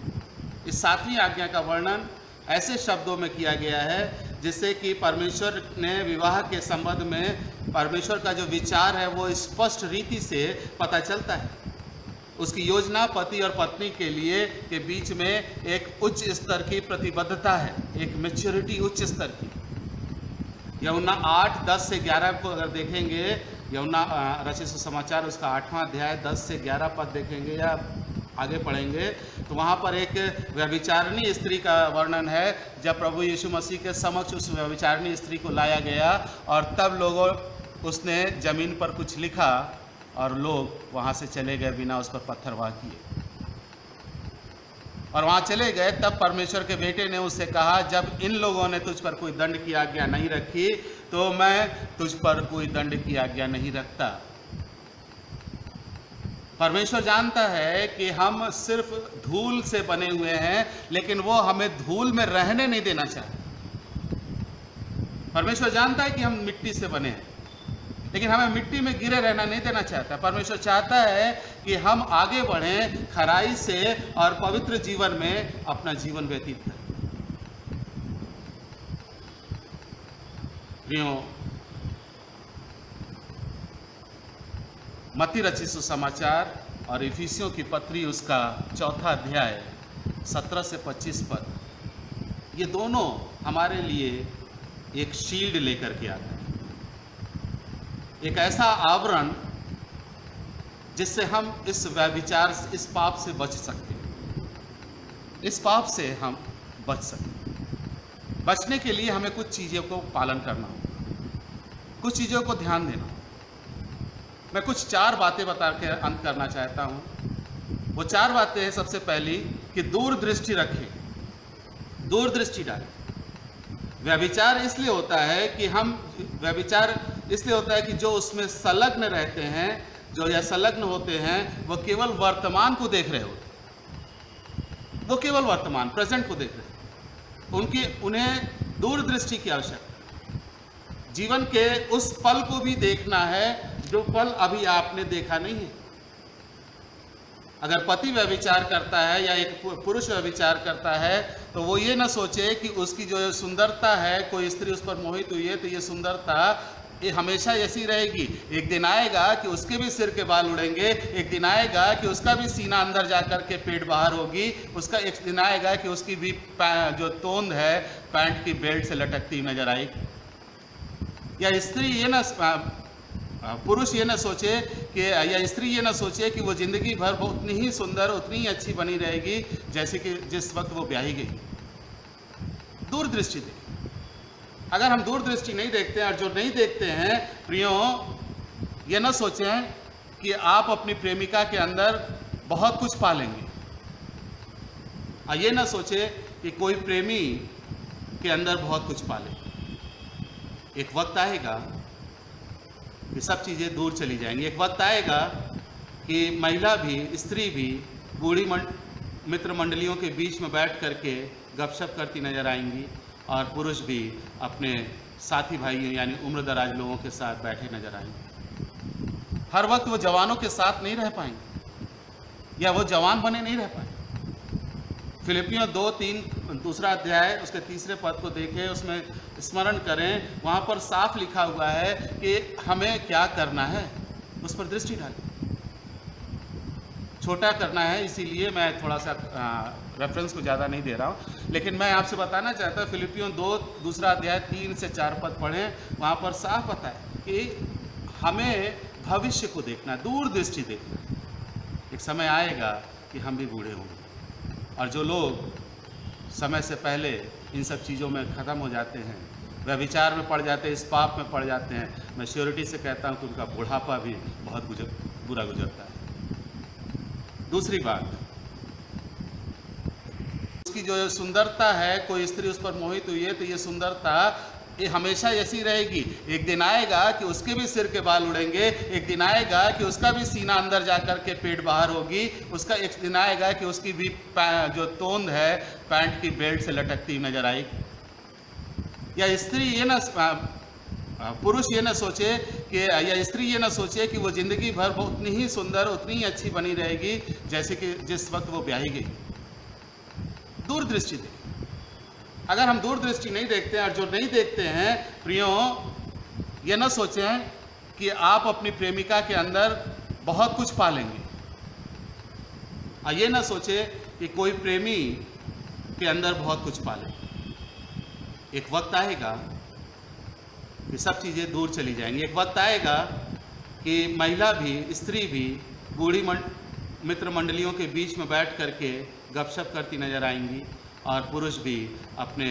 इस 7वीं आज्ञा का वर्णन ऐसे शब्दों में किया गया है जिससे कि परमेश्वर ने विवाह के संबंध में परमेश्वर का जो विचार है वो स्पष्ट रीति से पता चलता है। उसकी योजना पति और पत्नी के लिए के बीच में एक उच्च स्तर की प्रतिबद्धता है, एक मैच्योरिटी उच्च स्तर की। यूहन्ना 8:10 से 11 को अगर देखेंगे, यूहन्ना रचित सुसमाचार उसका 8वां अध्याय 10 से 11 पद देखेंगे या आगे पढ़ेंगे तो वहाँ पर एक व्यभिचारिणी स्त्री का वर्णन है। जब प्रभु यीशु मसीह के समक्ष उस व्यभिचारिणी स्त्री को लाया गया और तब लोगों उसने जमीन पर कुछ लिखा और लोग वहाँ से चले गए बिना उस पर पत्थरवाह किए। और वहाँ चले गए तब परमेश्वर के बेटे ने उससे कहा, जब इन लोगों ने तुझ पर कोई दंड की आज्ञा नहीं रखी तो मैं तुझ पर कोई दंड की आज्ञा नहीं रखता। परमेश्वर जानता है कि हम सिर्फ धूल से बने हुए हैं, लेकिन वो हमें धूल में रहने नहीं देना चाहता। परमेश्वर जानता है कि हम मिट्टी से बने हैं, लेकिन हमें मिट्टी में गिरे रहना नहीं देना चाहता। परमेश्वर चाहता है कि हम आगे बढ़ें खराई से और पवित्र जीवन में अपना जीवन व्यतीत करें। प्रियो, मत्ती रचित सुसमाचार और इफिसियों की पत्री उसका 4था अध्याय 17 से 25 पद, ये दोनों हमारे लिए एक शील्ड लेकर के आता है, एक ऐसा आवरण जिससे हम इस व्यभिचार, इस पाप से बच सकते हैं। इस पाप से हम बच सकते हैं। बचने के लिए हमें कुछ चीज़ों को पालन करना होगा, कुछ चीज़ों को ध्यान देना होगा। मैं कुछ 4 बातें बता के अंत करना चाहता हूँ। वो 4 बातें हैं, सबसे पहली कि दूरदृष्टि रखें, दूरदृष्टि डालें। व्यभिचार इसलिए होता है कि व्यभिचार इसलिए होता है कि जो उसमें संलग्न रहते हैं, जो या संलग्न होते हैं, वो केवल वर्तमान को देख रहे होते हैं। वो केवल वर्तमान, प्रेजेंट को देख रहे हैं। उन्हें दूरदृष्टि की आवश्यकता है। जीवन के उस पल को भी देखना है जो पल अभी आपने देखा नहीं है। अगर पति व्यभिचार करता है या एक पुरुष व्यभिचार करता है तो वो ये ना सोचे कि उसकी जो सुंदरता है, कोई स्त्री उस पर मोहित हुई है तो ये सुंदरता ये हमेशा ऐसी रहेगी। एक दिन आएगा कि उसके भी सिर के बाल उड़ेंगे, एक दिन आएगा कि उसका भी सीना अंदर जाकर के पेट बाहर होगी, उसका एक दिन आएगा कि उसकी भी जो तोंद है पैंट की बेल्ट से लटकती नजर आएगी। या स्त्री ये ना, पुरुष ये ना सोचे कि, या स्त्री ये ना सोचे कि वो जिंदगी भर उतनी ही सुंदर, उतनी ही अच्छी बनी रहेगी जैसे कि जिस वक्त वो ब्याही गई। दूरदृष्टि देखें। अगर हम दूरदृष्टि नहीं देखते हैं और जो नहीं देखते हैं प्रियो, ये ना सोचें कि आप अपनी प्रेमिका के अंदर बहुत कुछ पालेंगे। और ये ना सोचे कि कोई प्रेमी के अंदर बहुत कुछ पाले। एक वक्त आएगा कि सब चीज़ें दूर चली जाएंगी। एक वक्त आएगा कि महिला भी, स्त्री भी बूढ़ी मित्र मंडलियों के बीच में बैठ करके गपशप करती नजर आएंगी और पुरुष भी अपने साथी भाइयों यानी उम्रदराज लोगों के साथ बैठे नजर आएंगे। हर वक्त वो जवानों के साथ नहीं रह पाएंगे या वो जवान बने नहीं रह पाएंगे। फिलिपियों 2:3 दूसरा अध्याय उसके 3रे पद को देखें, उसमें स्मरण करें। वहाँ पर साफ लिखा हुआ है कि हमें क्या करना है, उस पर दृष्टि डालें। छोटा करना है, इसीलिए मैं थोड़ा सा रेफरेंस को ज़्यादा नहीं दे रहा हूँ, लेकिन मैं आपसे बताना चाहता हूँ फिलिपियों 2 दूसरा अध्याय 3 से 4 पद पढ़ें। वहाँ पर साफ पता है कि हमें भविष्य को देखना, दूरदृष्टि देखना। एक समय आएगा कि हम भी बूढ़े होंगे, और जो लोग समय से पहले इन सब चीज़ों में ख़त्म हो जाते हैं, व्यभिचार में पड़ जाते हैं, इस पाप में पड़ जाते हैं, मैं श्योरिटी से कहता हूँ कि उनका बुढ़ापा भी बहुत बुरा गुजरता है। दूसरी बात, उसकी जो सुंदरता है, कोई स्त्री उस पर मोहित हुई है तो ये सुंदरता ये हमेशा ऐसी रहेगी। एक दिन आएगा कि उसके भी सिर के बाल उड़ेंगे, एक दिन आएगा कि उसका भी सीना अंदर जाकर के पेट बाहर होगी, उसका एक दिन आएगा कि उसकी भी जो तोंद है पैंट की बेल्ट से लटकती नजर आएगी। या स्त्री ये ना, पुरुष ये ना सोचे कि, या स्त्री ये ना सोचे कि वो जिंदगी भर उतनी ही सुंदर, उतनी ही अच्छी बनी रहेगी जैसे कि जिस वक्त वो ब्याही गई। दूरदृष्टि देखिए। अगर हम दूरदृष्टि नहीं देखते हैं, और जो नहीं देखते हैं प्रियो, ये ना सोचें कि आप अपनी प्रेमिका के अंदर बहुत कुछ पालेंगे, और ये ना सोचे कि कोई प्रेमी के अंदर बहुत कुछ पाले। एक वक्त आएगा कि सब चीज़ें दूर चली जाएंगी। एक वक्त आएगा कि महिला भी, स्त्री भी बूढ़ी मित्र मंडलियों के बीच में बैठ करके गपशप करती नजर आएंगी, और पुरुष भी अपने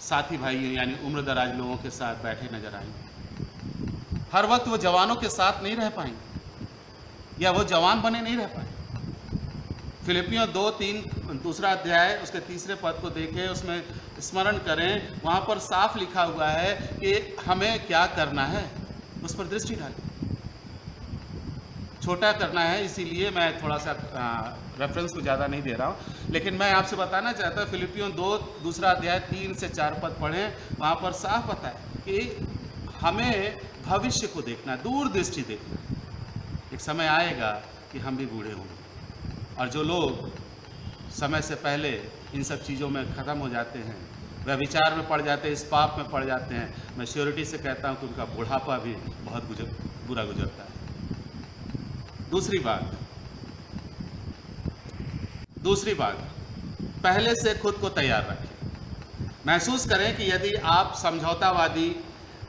साथी भाइयों यानी उम्रदराज लोगों के साथ बैठे नजर आएंगे। हर वक्त वो जवानों के साथ नहीं रह पाएंगे, या वो जवान बने नहीं रह पाएंगे। फिलिपियों 2:3 दूसरा अध्याय उसके 3 पद को देखें, उसमें स्मरण करें, वहाँ पर साफ लिखा हुआ है कि हमें क्या करना है, उस पर दृष्टि डालें। छोटा करना है, इसीलिए मैं थोड़ा सा रेफरेंस को ज़्यादा नहीं दे रहा हूँ, लेकिन मैं आपसे बताना चाहता हूँ फिलिपियों 2 दूसरा अध्याय 3 से 4 पद पढ़ें, वहाँ पर साफ पता है कि हमें भविष्य को देखना, दूरदृष्टि देखना। एक समय आएगा कि हम भी बूढ़े होंगे, और जो लोग समय से पहले इन सब चीज़ों में ख़त्म हो जाते हैं, व्यभिचार में पड़ जाते हैं, इस पाप में पड़ जाते हैं, मैं श्योरिटी से कहता हूँ कि उनका बुढ़ापा भी बहुत बुरा गुजरता है। दूसरी बात, पहले से खुद को तैयार रखें। महसूस करें कि यदि आप समझौतावादी,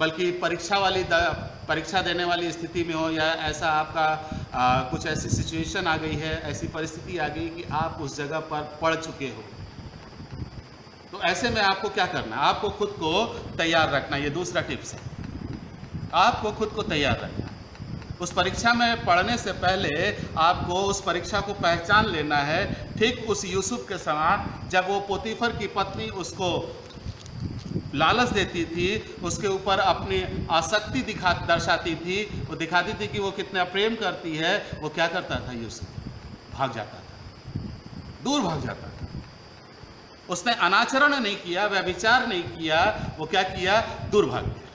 बल्कि परीक्षा देने वाली स्थिति में हो, या ऐसा आपका कुछ ऐसी सिचुएशन आ गई है, ऐसी परिस्थिति आ गई कि आप उस जगह पर पड़ चुके हो, तो ऐसे में आपको क्या करना है? आपको खुद को तैयार रखना। ये दूसरा टिप्स है, आपको खुद को तैयार रखना। उस परीक्षा में पढ़ने से पहले आपको उस परीक्षा को पहचान लेना है, ठीक उस यूसुफ के समान जब वो पोतीफर की पत्नी उसको लालच देती थी, उसके ऊपर अपनी आसक्ति दर्शाती थी, वो दिखाती थी कि वो कितना प्रेम करती है, वो क्या करता था? यूसुफ भाग जाता था, दूर भाग जाता था। उसने अनाचरण नहीं किया, व्यभिचार नहीं किया, वो क्या किया? दूर भाग गया।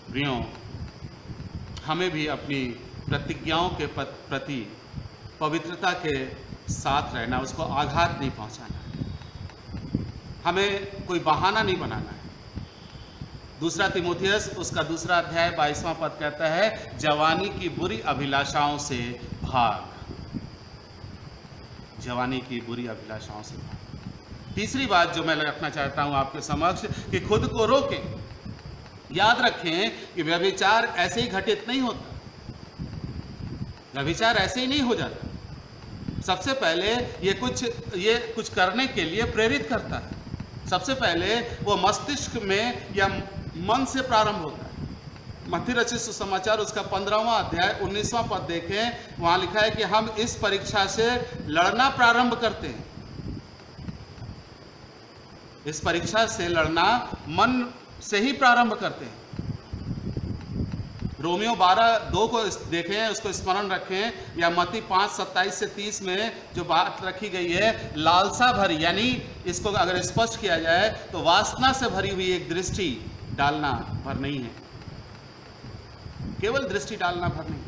प्रियों, हमें भी अपनी प्रतिज्ञाओं के प्रति पवित्रता के साथ रहना, उसको आघात नहीं पहुंचाना है, हमें कोई बहाना नहीं बनाना है। दूसरा तिमोथियस उसका 2 अध्याय 22वां पद कहता है, जवानी की बुरी अभिलाषाओं से भाग। जवानी की बुरी अभिलाषाओं से भाग। तीसरी बात जो मैं रखना चाहता हूं आपके समक्ष, कि खुद को रोकें। याद रखें कि व्यभिचार ऐसे ही घटित नहीं होता, व्यभिचार ऐसे ही नहीं हो जाता। सबसे पहले ये कुछ करने के लिए प्रेरित करता है। सबसे पहले वो मस्तिष्क में या मन से प्रारंभ होता है। मत्ती रचित सुसमाचार उसका 15वां अध्याय 19वां पद देखें, वहां लिखा है कि हम इस परीक्षा से लड़ना प्रारंभ करते हैं। इस परीक्षा से लड़ना मन से ही प्रारंभ करते हैं। रोमियो 12:2 को देखें, उसको स्मरण रखें, या मत्ती 5:27 से 30 में जो बात रखी गई है, लालसा भरी, यानी इसको अगर स्पष्ट किया जाए तो वासना से भरी हुई एक दृष्टि डालना भर नहीं है। केवल दृष्टि डालना भर नहीं,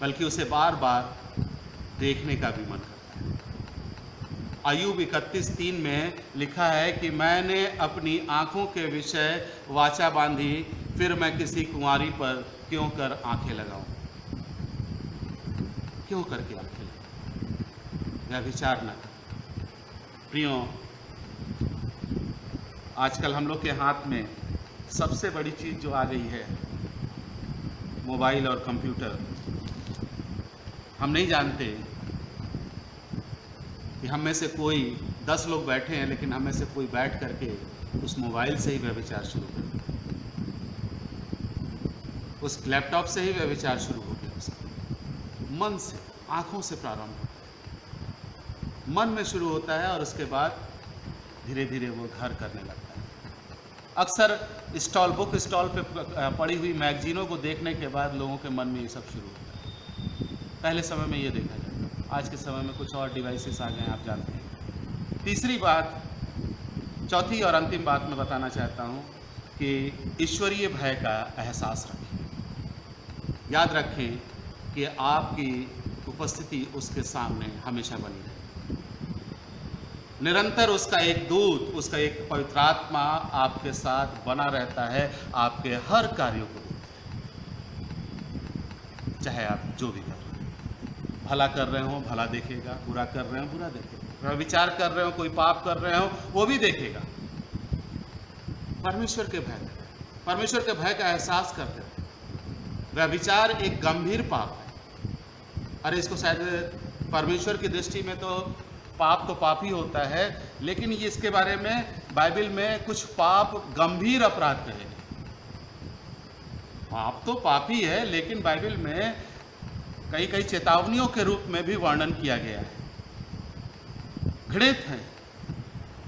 बल्कि उसे बार बार देखने का भी मन करता है। अय्यूब 31:3 में लिखा है कि मैंने अपनी आंखों के विषय वाचा बांधी, फिर मैं किसी कुंवारी पर क्यों कर आंखें लगाऊं? क्यों करके आंखें लगाऊं? व्यभिचार न कर। प्रियों, आजकल हम लोग के हाथ में सबसे बड़ी चीज़ जो आ गई है मोबाइल और कंप्यूटर। हम नहीं जानते कि हम में से कोई 10 लोग बैठे हैं, लेकिन हम में से कोई बैठ करके उस मोबाइल से ही व्यभिचार शुरू कर दिया, उस लैपटॉप से ही व्यभिचार शुरू हो गया। उसका मन से, आँखों से प्रारंभ होता है, मन में शुरू होता है और उसके बाद धीरे धीरे वो घर करने लगता है। अक्सर बुक स्टॉल पे पड़ी हुई मैगजीनों को देखने के बाद लोगों के मन में ये सब शुरू होता है। पहले समय में ये देखा जाता है, आज के समय में कुछ और डिवाइसेस आ गए हैं, आप जानते हैं। तीसरी बात, चौथी और अंतिम बात मैं बताना चाहता हूँ कि ईश्वरीय भय का एहसास रखें। याद रखें कि आपकी उपस्थिति उसके सामने हमेशा बनी रहे। निरंतर उसका एक दूत, उसका एक पवित्र आत्मा आपके साथ बना रहता है, आपके हर कार्यों को देखता है। चाहे आप जो भी कर रहे हो, भला कर रहे हो भला देखेगा, बुरा कर रहे हो बुरा देखेगा, विचार कर रहे हो, कोई पाप कर रहे हो वो भी देखेगा। परमेश्वर के भय, परमेश्वर के भय का एहसास करते हैं। व्यभिचार एक गंभीर पाप है। अरे इसको शायद परमेश्वर की दृष्टि में तो पाप ही होता है, लेकिन ये इसके बारे में बाइबल में कुछ पाप गंभीर अपराध कहे। पाप तो पाप ही है, लेकिन बाइबल में कई कई चेतावनियों के रूप में भी वर्णन किया गया है। घृणित हैं,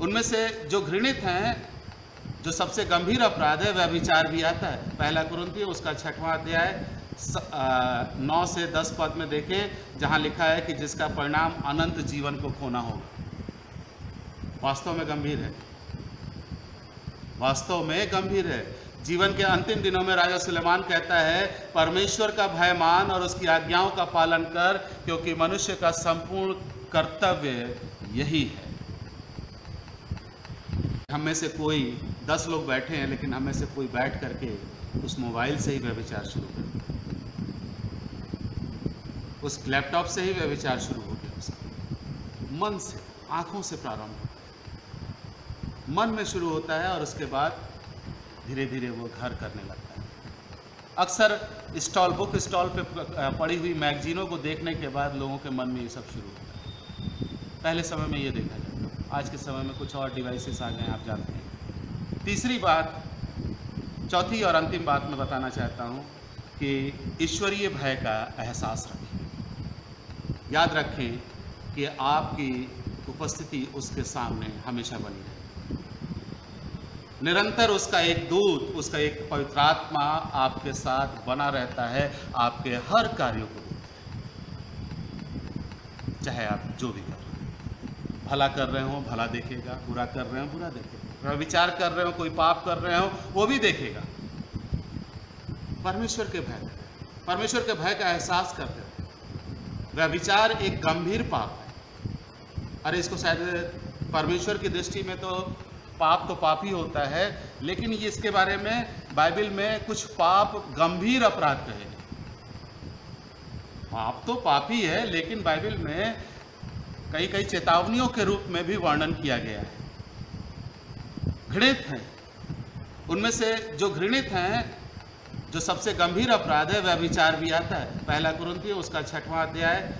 उनमें से जो घृणित हैं, जो सबसे गंभीर अपराध है, व्यभिचार भी आता है। पहला कुरिन्थियों उसका 6वां अध्याय 9 से 10 पद में देखें, जहां लिखा है कि जिसका परिणाम अनंत जीवन को खोना होगा। वास्तव में गंभीर है, वास्तव में गंभीर है। जीवन के अंतिम दिनों में राजा सुलेमान कहता है, परमेश्वर का भय मान और उसकी आज्ञाओं का पालन कर, क्योंकि मनुष्य का संपूर्ण कर्तव्य यही है। हम में से कोई 10 लोग बैठे हैं, लेकिन हम में से कोई बैठ करके उस मोबाइल से ही व्यभिचार शुरू कर दिया, उस लैपटॉप से ही व्यभिचार शुरू हो गया। उसका मन से, आँखों से प्रारंभ होता है, मन में शुरू होता है और उसके बाद धीरे धीरे वो घर करने लगता है। अक्सर बुक स्टॉल पे पड़ी हुई मैगजीनों को देखने के बाद लोगों के मन में ये सब शुरू होता है। पहले समय में ये देखा जाता है, आज के समय में कुछ और डिवाइसेस आ गए हैं, आप जानते हैं। तीसरी बात, चौथी और अंतिम बात मैं बताना चाहता हूँ कि ईश्वरीय भय का एहसास रखें। याद रखें कि आपकी उपस्थिति उसके सामने हमेशा बनी रहे। निरंतर उसका एक दूत, उसका एक पवित्र आत्मा आपके साथ बना रहता है, आपके हर कार्यों को देखता है। चाहे आप जो भी कर रहे हो, भला कर रहे हो भला देखेगा, बुरा कर रहे हो बुरा देखेगा, विचार कर रहे हो, कोई पाप कर रहे हो वो भी देखेगा। परमेश्वर के भय, परमेश्वर के भय का एहसास करते हैं। व्यभिचार एक गंभीर पाप है। अरे इसको शायद परमेश्वर की दृष्टि में तो पाप ही होता है, लेकिन ये इसके बारे में बाइबल में कुछ पाप गंभीर अपराध कहे। पाप तो पाप ही है, लेकिन बाइबल में कई कई चेतावनियों के रूप में भी वर्णन किया गया है। घृणित हैं, उनमें से जो घृणित हैं, जो सबसे गंभीर अपराध है, व्यभिचार भी आता है। पहला कुरिन्थियों उसका 6वां अध्याय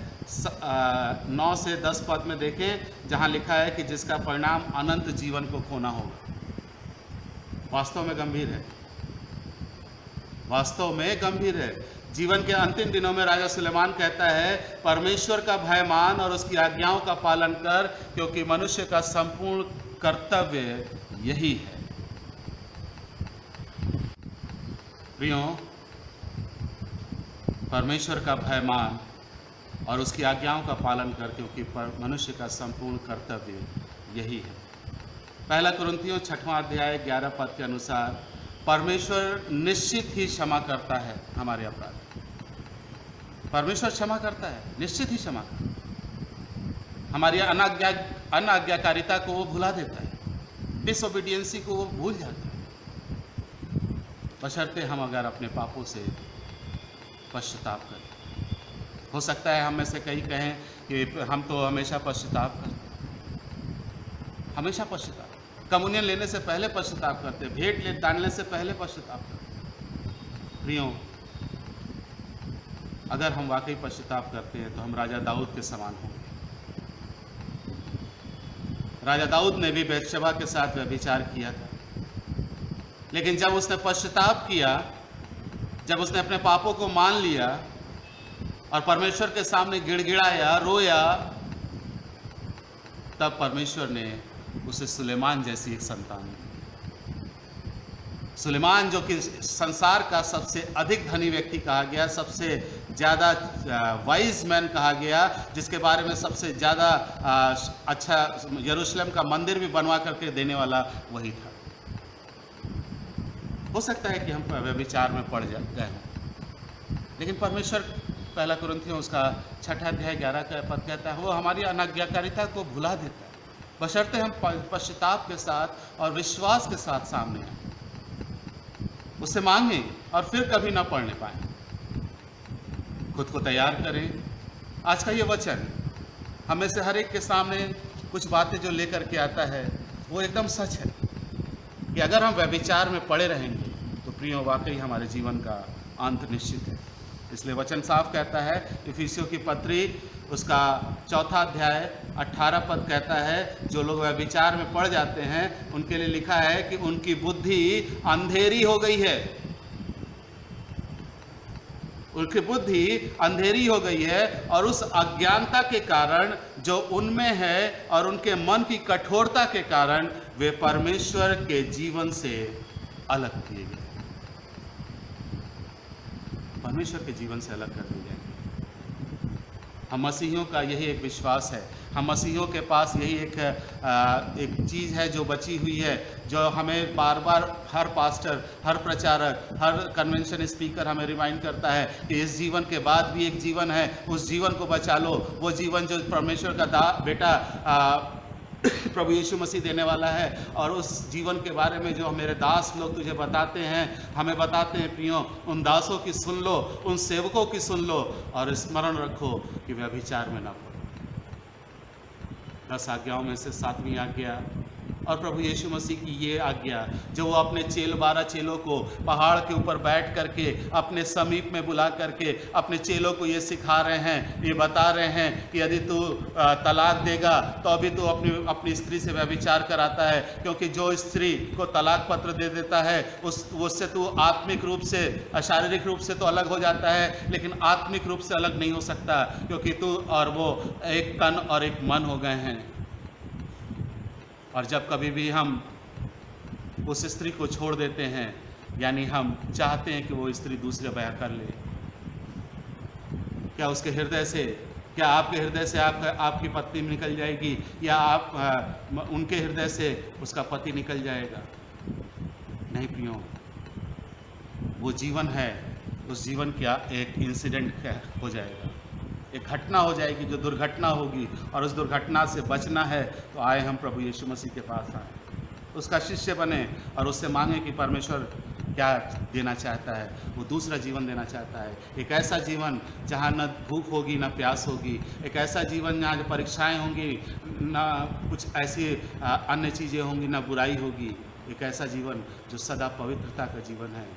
9 से 10 पद में देखें, जहां लिखा है कि जिसका परिणाम अनंत जीवन को खोना होगा। वास्तव में गंभीर है, वास्तव में गंभीर है। जीवन के अंतिम दिनों में राजा सुलेमान कहता है, परमेश्वर का भय मान और उसकी आज्ञाओं का पालन कर, क्योंकि मनुष्य का संपूर्ण कर्तव्य यही है। प्रियों, परमेश्वर का भय मान और उसकी आज्ञाओं का पालन कर, क्योंकि मनुष्य का संपूर्ण कर्तव्य यही है। पहला कुरिन्थियों 6वां अध्याय 11 पद के अनुसार परमेश्वर निश्चित ही क्षमा करता है हमारे अपराध। परमेश्वर क्षमा करता है, निश्चित ही क्षमा करता है। हमारी अनाज्ञाकारिता को वो भुला देता है, डिसोबीडियंसी को वो भूल जाता है, बशर्ते हम अगर अपने पापों से पश्चाताप करें। हो सकता है हम में से कई कहें कि हम तो हमेशा पश्चाताप करते हैं, हमेशा पश्चाताप। कम्युनियन लेने से पहले पश्चाताप करते, भेंट डालने से पहले पश्चाताप करते। प्रियो, अगर हम वाकई पश्चाताप करते हैं तो हम राजा दाऊद के समान होंगे। राजा दाऊद ने भी बैतशबा के साथ व्यभिचार किया था, लेकिन जब उसने पश्चाताप किया, जब उसने अपने पापों को मान लिया और परमेश्वर के सामने गिड़गिड़ाया, रोया, तब परमेश्वर ने उसे सुलेमान जैसी एक संतान दी। सुलेमान जो कि संसार का सबसे अधिक धनी व्यक्ति कहा गया, सबसे ज़्यादा वाइज मैन कहा गया, जिसके बारे में सबसे ज़्यादा अच्छा यरूशलेम का मंदिर भी बनवा करके देने वाला वही था। हो सकता है कि हम व्यभिचार में पड़ गए हों, लेकिन परमेश्वर, पहला कुरिन्थियों उसका 6 अध्याय 11 का पद कहता है, वो हमारी अनाज्ञाकारिता को भुला देता है, बशर्ते हम पश्चाताप के साथ और विश्वास के साथ सामने आए, उससे मांगें और फिर कभी ना पढ़ने पाए। खुद को तैयार करें। आज का ये वचन हमें से हर एक के सामने कुछ बातें जो लेकर के आता है वो एकदम सच है कि अगर हम व्यभिचार में पड़े रहेंगे तो प्रियो वाकई हमारे जीवन का अंत निश्चित है। इसलिए वचन साफ कहता है, इफिसियों की पत्री उसका 4 अध्याय 18 पद कहता है, जो लोग व्यभिचार में पड़ जाते हैं उनके लिए लिखा है कि उनकी बुद्धि अंधेरी हो गई है, उनकी बुद्धि अंधेरी हो गई है, और उस अज्ञानता के कारण जो उनमें है और उनके मन की कठोरता के कारण वे परमेश्वर के जीवन से अलग किए गए, परमेश्वर के जीवन से अलग कर दिए जाएंगे। हम मसीहियों का यही एक विश्वास है, हम मसीहियों के पास यही एक चीज़ है जो बची हुई है, जो हमें बार बार हर पास्टर, हर प्रचारक, हर कन्वेंशन स्पीकर हमें रिमाइंड करता है कि इस जीवन के बाद भी एक जीवन है, उस जीवन को बचा लो। वो जीवन जो परमेश्वर का बेटा प्रभु यीशु मसीह देने वाला है, और उस जीवन के बारे में जो मेरे दास लोग तुझे बताते हैं, हमें बताते हैं प्रियो, उन दासों की सुन लो, उन सेवकों की सुन लो और स्मरण रखो कि वे व्यभिचार में ना पड़ो। 10 आज्ञाओं में से 7वीं आज्ञा और प्रभु यीशु मसीह की ये आज्ञा जो वो अपने 12 चेलों को पहाड़ के ऊपर बैठ करके अपने समीप में बुला करके अपने चेलों को ये सिखा रहे हैं, ये बता रहे हैं कि यदि तू तलाक देगा तो अभी तू अपनी स्त्री से व्यभिचार कराता है, क्योंकि जो स्त्री को तलाक पत्र दे देता है उससे तू आत्मिक रूप से, शारीरिक रूप से तो अलग हो जाता है, लेकिन आत्मिक रूप से अलग नहीं हो सकता, क्योंकि तू और वो एक तन और एक मन हो गए हैं। और जब कभी भी हम उस स्त्री को छोड़ देते हैं, यानी हम चाहते हैं कि वो स्त्री दूसरे ब्याह कर ले, क्या उसके हृदय से, क्या आपके हृदय से आपकी पत्नी निकल जाएगी, या आप उनके हृदय से उसका पति निकल जाएगा? नहीं प्रियो, वो जीवन है, उस जीवन का एक इंसिडेंट हो जाएगा, एक घटना हो जाएगी जो दुर्घटना होगी, और उस दुर्घटना से बचना है तो आए हम प्रभु यीशु मसीह के पास आए, उसका शिष्य बने और उससे मांगे कि परमेश्वर क्या देना चाहता है। वो दूसरा जीवन देना चाहता है, एक ऐसा जीवन जहाँ न भूख होगी न प्यास होगी, एक ऐसा जीवन जहाँ जो परीक्षाएं होंगी, न कुछ ऐसी अन्य चीज़ें होंगी, न बुराई होगी, एक ऐसा जीवन जो सदा पवित्रता का जीवन है।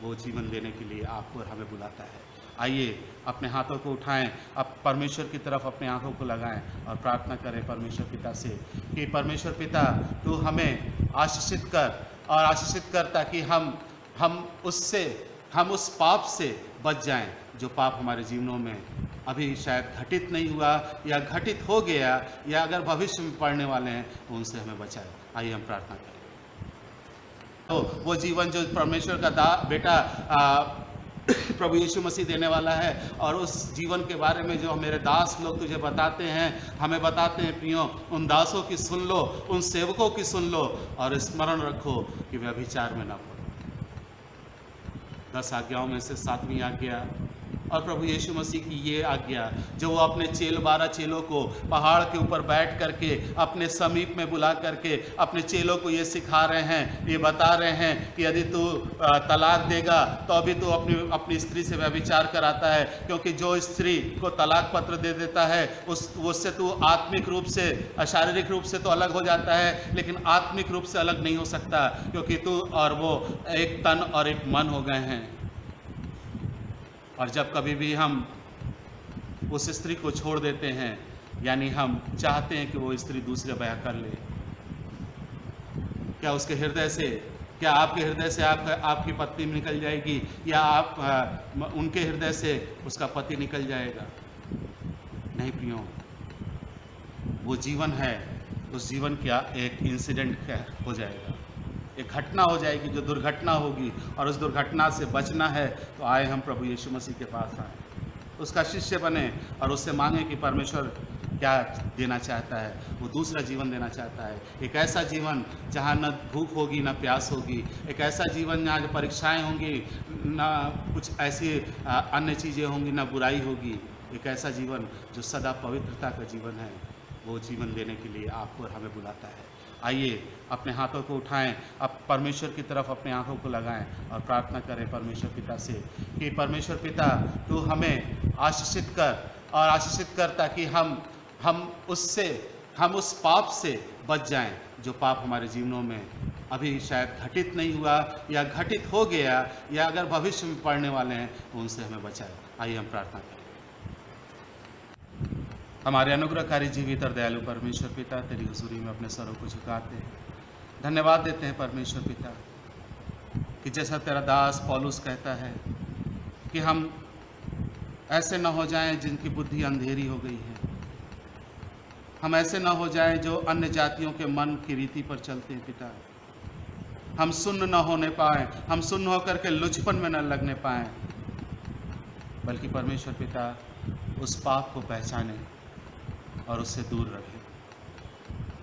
वो जीवन देने के लिए आपको और हमें बुलाता है। आइए अपने हाथों को उठाएं, अब परमेश्वर की तरफ अपने आंखों को लगाएं और प्रार्थना करें परमेश्वर पिता से कि परमेश्वर पिता तू हमें आशीषित कर, और आशीषित कर ताकि हम उस पाप से बच जाएं जो पाप हमारे जीवनों में अभी शायद घटित नहीं हुआ या घटित हो गया, या अगर भविष्य में पड़ने वाले हैं तो उनसे हमें बचाए। आइए हम प्रार्थना करें। तो वो जीवन जो परमेश्वर का बेटा प्रभु यीशु मसीह देने वाला है, और उस जीवन के बारे में जो मेरे दास लोग तुझे बताते हैं, हमें बताते हैं प्रियो, उन दासों की सुन लो, उन सेवकों की सुन लो और स्मरण रखो कि व्यभिचार में ना पड़ो। 10 आज्ञाओं में से 7वीं आज्ञा और प्रभु यीशु मसीह की ये आज्ञा जो वो अपने 12 चेलों को पहाड़ के ऊपर बैठ करके अपने समीप में बुला करके अपने चेलों को ये सिखा रहे हैं, ये बता रहे हैं कि यदि तू तलाक देगा तो अभी तू अपनी स्त्री से व्यभिचार कराता है, क्योंकि जो स्त्री को तलाक पत्र दे देता है उससे तू आत्मिक रूप से, शारीरिक रूप से तो अलग हो जाता है, लेकिन आत्मिक रूप से अलग नहीं हो सकता, क्योंकि तू और वो एक तन और एक मन हो गए हैं। और जब कभी भी हम उस स्त्री को छोड़ देते हैं, यानी हम चाहते हैं कि वो स्त्री दूसरे ब्याह कर ले, क्या उसके हृदय से, क्या आपके हृदय से आपकी पत्नी निकल जाएगी, या उनके हृदय से उसका पति निकल जाएगा? नहीं प्रियो, वो जीवन है, उस जीवन का एक इंसिडेंट हो जाएगा, एक घटना हो जाएगी जो दुर्घटना होगी, और उस दुर्घटना से बचना है तो आए हम प्रभु यीशु मसीह के पास आए, उसका शिष्य बने और उससे मांगे कि परमेश्वर क्या देना चाहता है। वो दूसरा जीवन देना चाहता है, एक ऐसा जीवन जहाँ न भूख होगी न प्यास होगी, एक ऐसा जीवन जहाँ परीक्षाएं होंगी, न कुछ ऐसी अन्य चीज़ें होंगी, न बुराई होगी, एक ऐसा जीवन जो सदा पवित्रता का जीवन है। वो जीवन देने के लिए आपको और हमें बुलाता है। आइए अपने हाथों को उठाएं, अब परमेश्वर की तरफ अपने आंखों को लगाएं और प्रार्थना करें परमेश्वर पिता से कि परमेश्वर पिता तू हमें आशीषित कर, और आशीषित कर ताकि हम उस पाप से बच जाएं जो पाप हमारे जीवनों में अभी शायद घटित नहीं हुआ या घटित हो गया, या अगर भविष्य में पड़ने वाले हैं उनसे हमें बचाए। आइए हम प्रार्थना करें। हमारे अनुग्रहकारी जीवित और दयालु परमेश्वर पिता, तेरी हुजूरी में अपने सरों को झुकाते हैं, धन्यवाद देते हैं परमेश्वर पिता कि जैसा तेरा दास पौलुस कहता है कि हम ऐसे न हो जाएं जिनकी बुद्धि अंधेरी हो गई है, हम ऐसे न हो जाएं जो अन्य जातियों के मन की रीति पर चलते हैं पिता, हम सुन्न न होने पाएं, हम सुन्न होकर के लुचपन में न लगने पाएं, बल्कि परमेश्वर पिता उस पाप को पहचाने और उससे दूर रहे।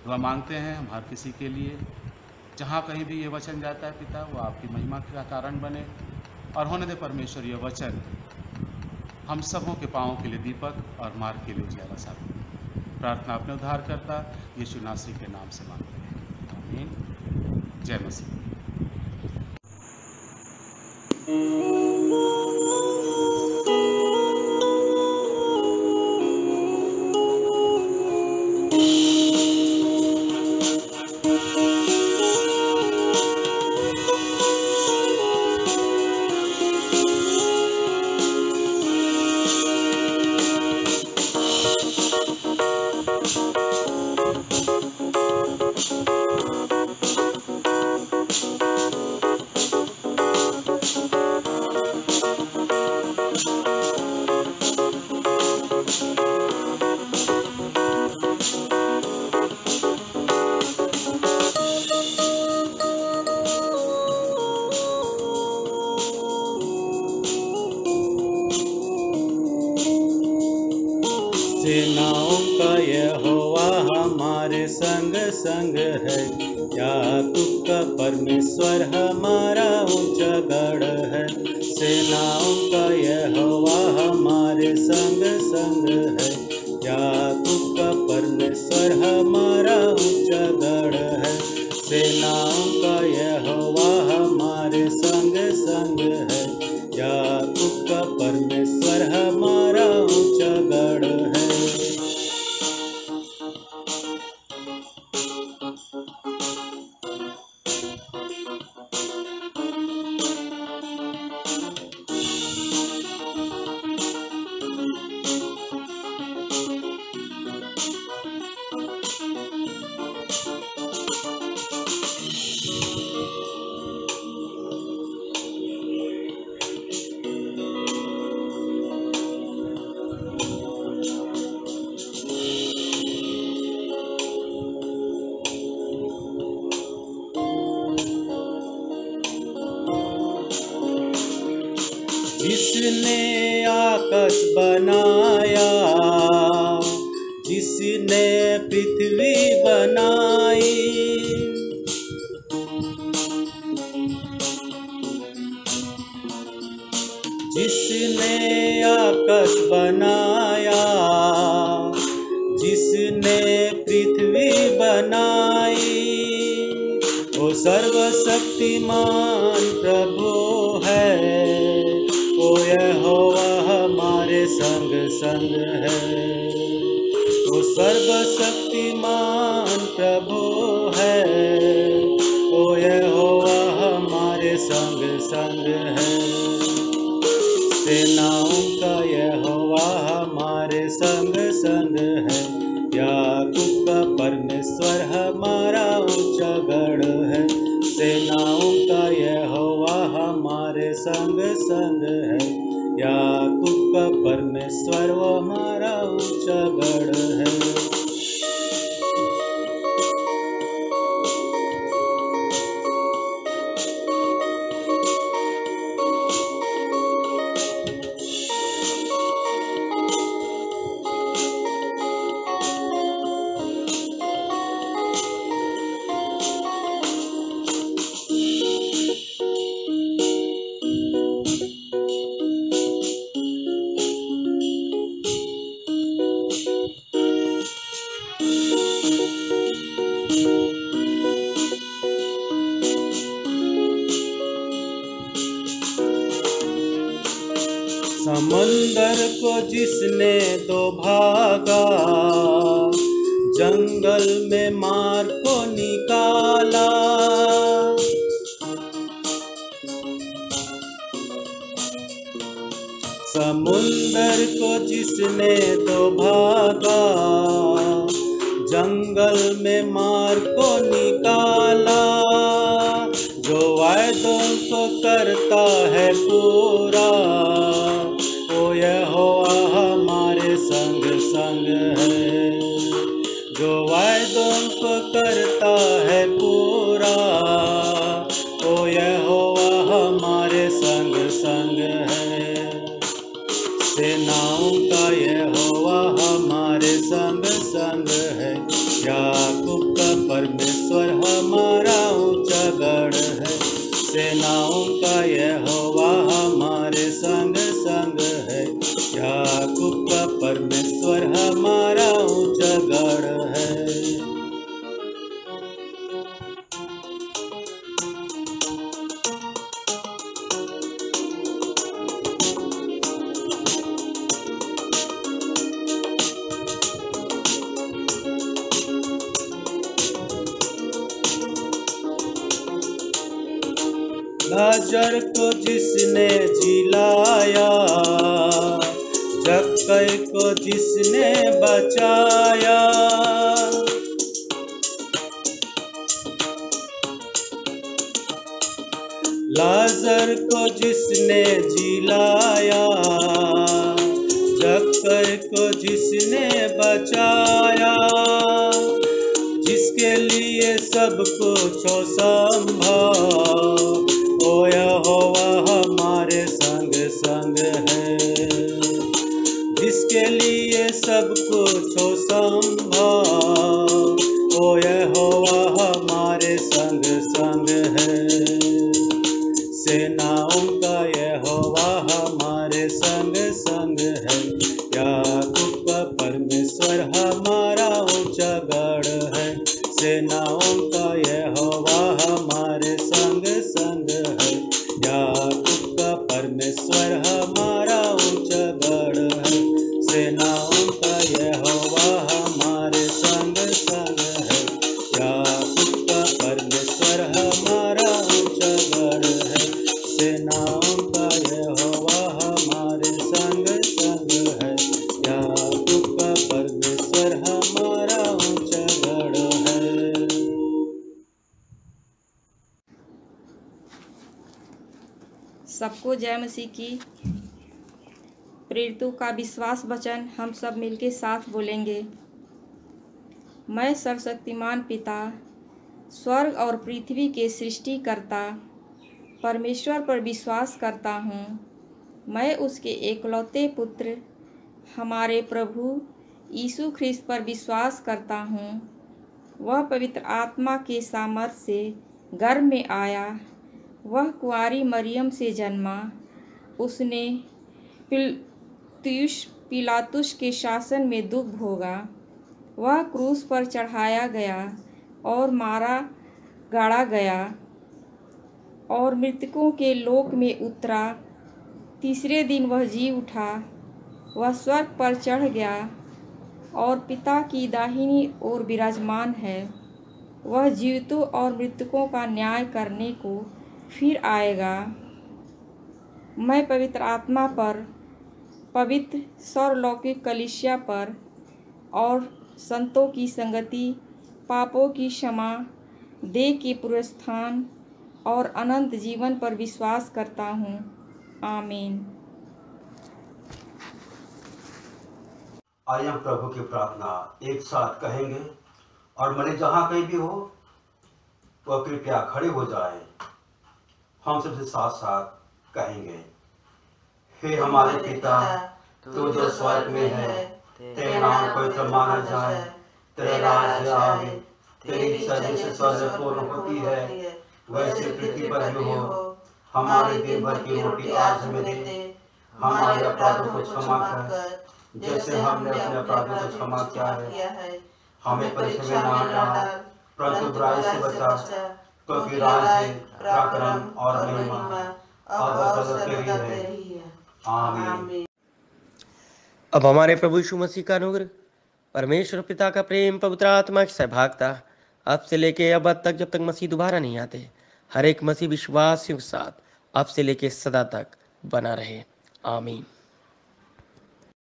दुआ मांगते हैं हम हर किसी के लिए, जहाँ कहीं भी ये वचन जाता है पिता, वो आपकी महिमा का कारण बने, और होने दे परमेश्वर ये वचन हम सबों के पाँवों के लिए दीपक और मार्ग के लिए उजाला साबित। प्रार्थना अपने उद्धारकर्ता यीशु नासरी के नाम से मांगते हैं, आमीन। जय मसीह। सेनाओं का यहोवा हमारे संग संग है, याकूब का परमेश्वर हमारा ऊंचा गढ़ है। सेनाओं का यहोवा हमारे संग संग है, याकूब का परमेश्वर हमारा ऊंचा गढ़ है। सेनाओं का यहोवा हमारे संग संग है, याकूब का परमेश्वर हमारा ऊंचा गढ़ है। जिसने आकाश बनाया, जिसने पृथ्वी बनाई, जिसने आकाश बनाया, जिसने पृथ्वी बनाई, वो सर्वशक्तिमान प्रभु है। ओ यहोवा हमारे संग संग है, वो सर्वशक्तिमान प्रभु है। ओ यहोवा हमारे संग संग है। सेनाओं का यहोवा हमारे संग संग है। याकूब का परमेश्वर हमारा ऊंचा गढ़ है। सेनाओं का यहोवा हमारे संग संग है। याकूब का परमेश्वर वो हमारा ऊंचा गढ़ है। समंदर को जिसने दो भागा, जंगल में मार को निकाला। समुंदर को जिसने दो भागा, जंगल में मार को निकाला। जो वायदों को करता है पूरा, ओ यहोवा हमारे संग संग है। जो वायदों को करता है पूरा, ओ यहोवा हमारे संग संग है। सेनाओं का यहोवा हमारे संग संग है। याकूब का परमेश्वर हमारा ऊंचा गढ़ है। सेनाओं का यहोवा हमारे संग संग है। याकूब का परमेश्वर हमारा ऊंचा गढ़ है। लाजर को जिसने जिलाया, जक्कई को जिसने बचाया। लाजर को जिसने जिलाया, जक्कई को जिसने बचाया। जिसके लिए सब कुछ संभव, ओ यहोवा हमारे संग संग है। जिसके लिए सब कुछ संभव, ओ यहोवा हमारे संग संग है। सेनाओं का यहोवा हमारे संग संग है। याकूब का परमेश्वर हमारा ऊंचा गढ़ है। सेनाओं का यहोवा हमारे संग संग है। याकूब का परमेश्वर हमारा ऊंचा गढ़ है। सेनाओं का यहोवा हमारे संग संग है। याकूब का परमेश्वर हमारा ऊंचा गढ़ है। सेनाओं का यहोवा हमारे संग संग है। याकूब का परमेश्वर हमारा ऊंचा गढ़ है। सबको जय मसीह की। प्रेरितों का विश्वास वचन हम सब मिलके साथ बोलेंगे। मैं सर्वशक्तिमान पिता, स्वर्ग और पृथ्वी के सृष्टिकर्ता परमेश्वर पर विश्वास करता हूँ। मैं उसके एकलौते पुत्र हमारे प्रभु यीशु ख्रिस्त पर विश्वास करता हूँ। वह पवित्र आत्मा के सामर्थ्य से गर्भ में आया। वह कुंवारी मरियम से जन्मा। उसने पुन्तियुस पिलातुस के शासन में दुख भोगा। वह क्रूस पर चढ़ाया गया और मारा गाड़ा गया और मृतकों के लोक में उतरा। तीसरे दिन वह जी उठा। वह स्वर्ग पर चढ़ गया और पिता की दाहिनी ओर विराजमान है। वह जीवितों और मृतकों का न्याय करने को फिर आएगा। मैं पवित्र आत्मा पर, पवित्र सर्वलौकिक कलीसिया पर और संतों की संगति, पापों की क्षमा, देह के पुनरुत्थान और अनंत जीवन पर विश्वास करता हूँ। आमीन। आइए हम प्रभु की प्रार्थना एक साथ कहेंगे और मने जहाँ कहीं भी हो तो कृपया खड़े हो जाए। हम सबसे साथ साथ कहेंगे, हे हमारे पिता, तू जो स्वर्ग में है, तेरा नाम पवित्र माना जाए, तेरा राज्य आए, तेरी इच्छा जैसे स्वर्ग में पूर्ण होती है वैसे पृथ्वी पर भी हो। हमारे दिन भर की रोटी आज हमें दे, हमारे अपराधों को क्षमा कर जैसे हमने अपने अपराधों को क्षमा किया है। हमें परीक्षा में ना डाल, परंतु बुराई से बचा, क्योंकि राज्य, पराक्रम और महिमा अब सदा तेरी है। आमीन। अब हमारे प्रभु यीशु मसीह का अनुग्रह, परमेश्वर पिता का प्रेम, पवित्र आत्मा की सहभागिता अब से लेके अब तक जब तक मसीह दोबारा नहीं आते हर एक मसीह विश्वासियों के साथ अब से लेके सदा तक बना रहे। आमीन।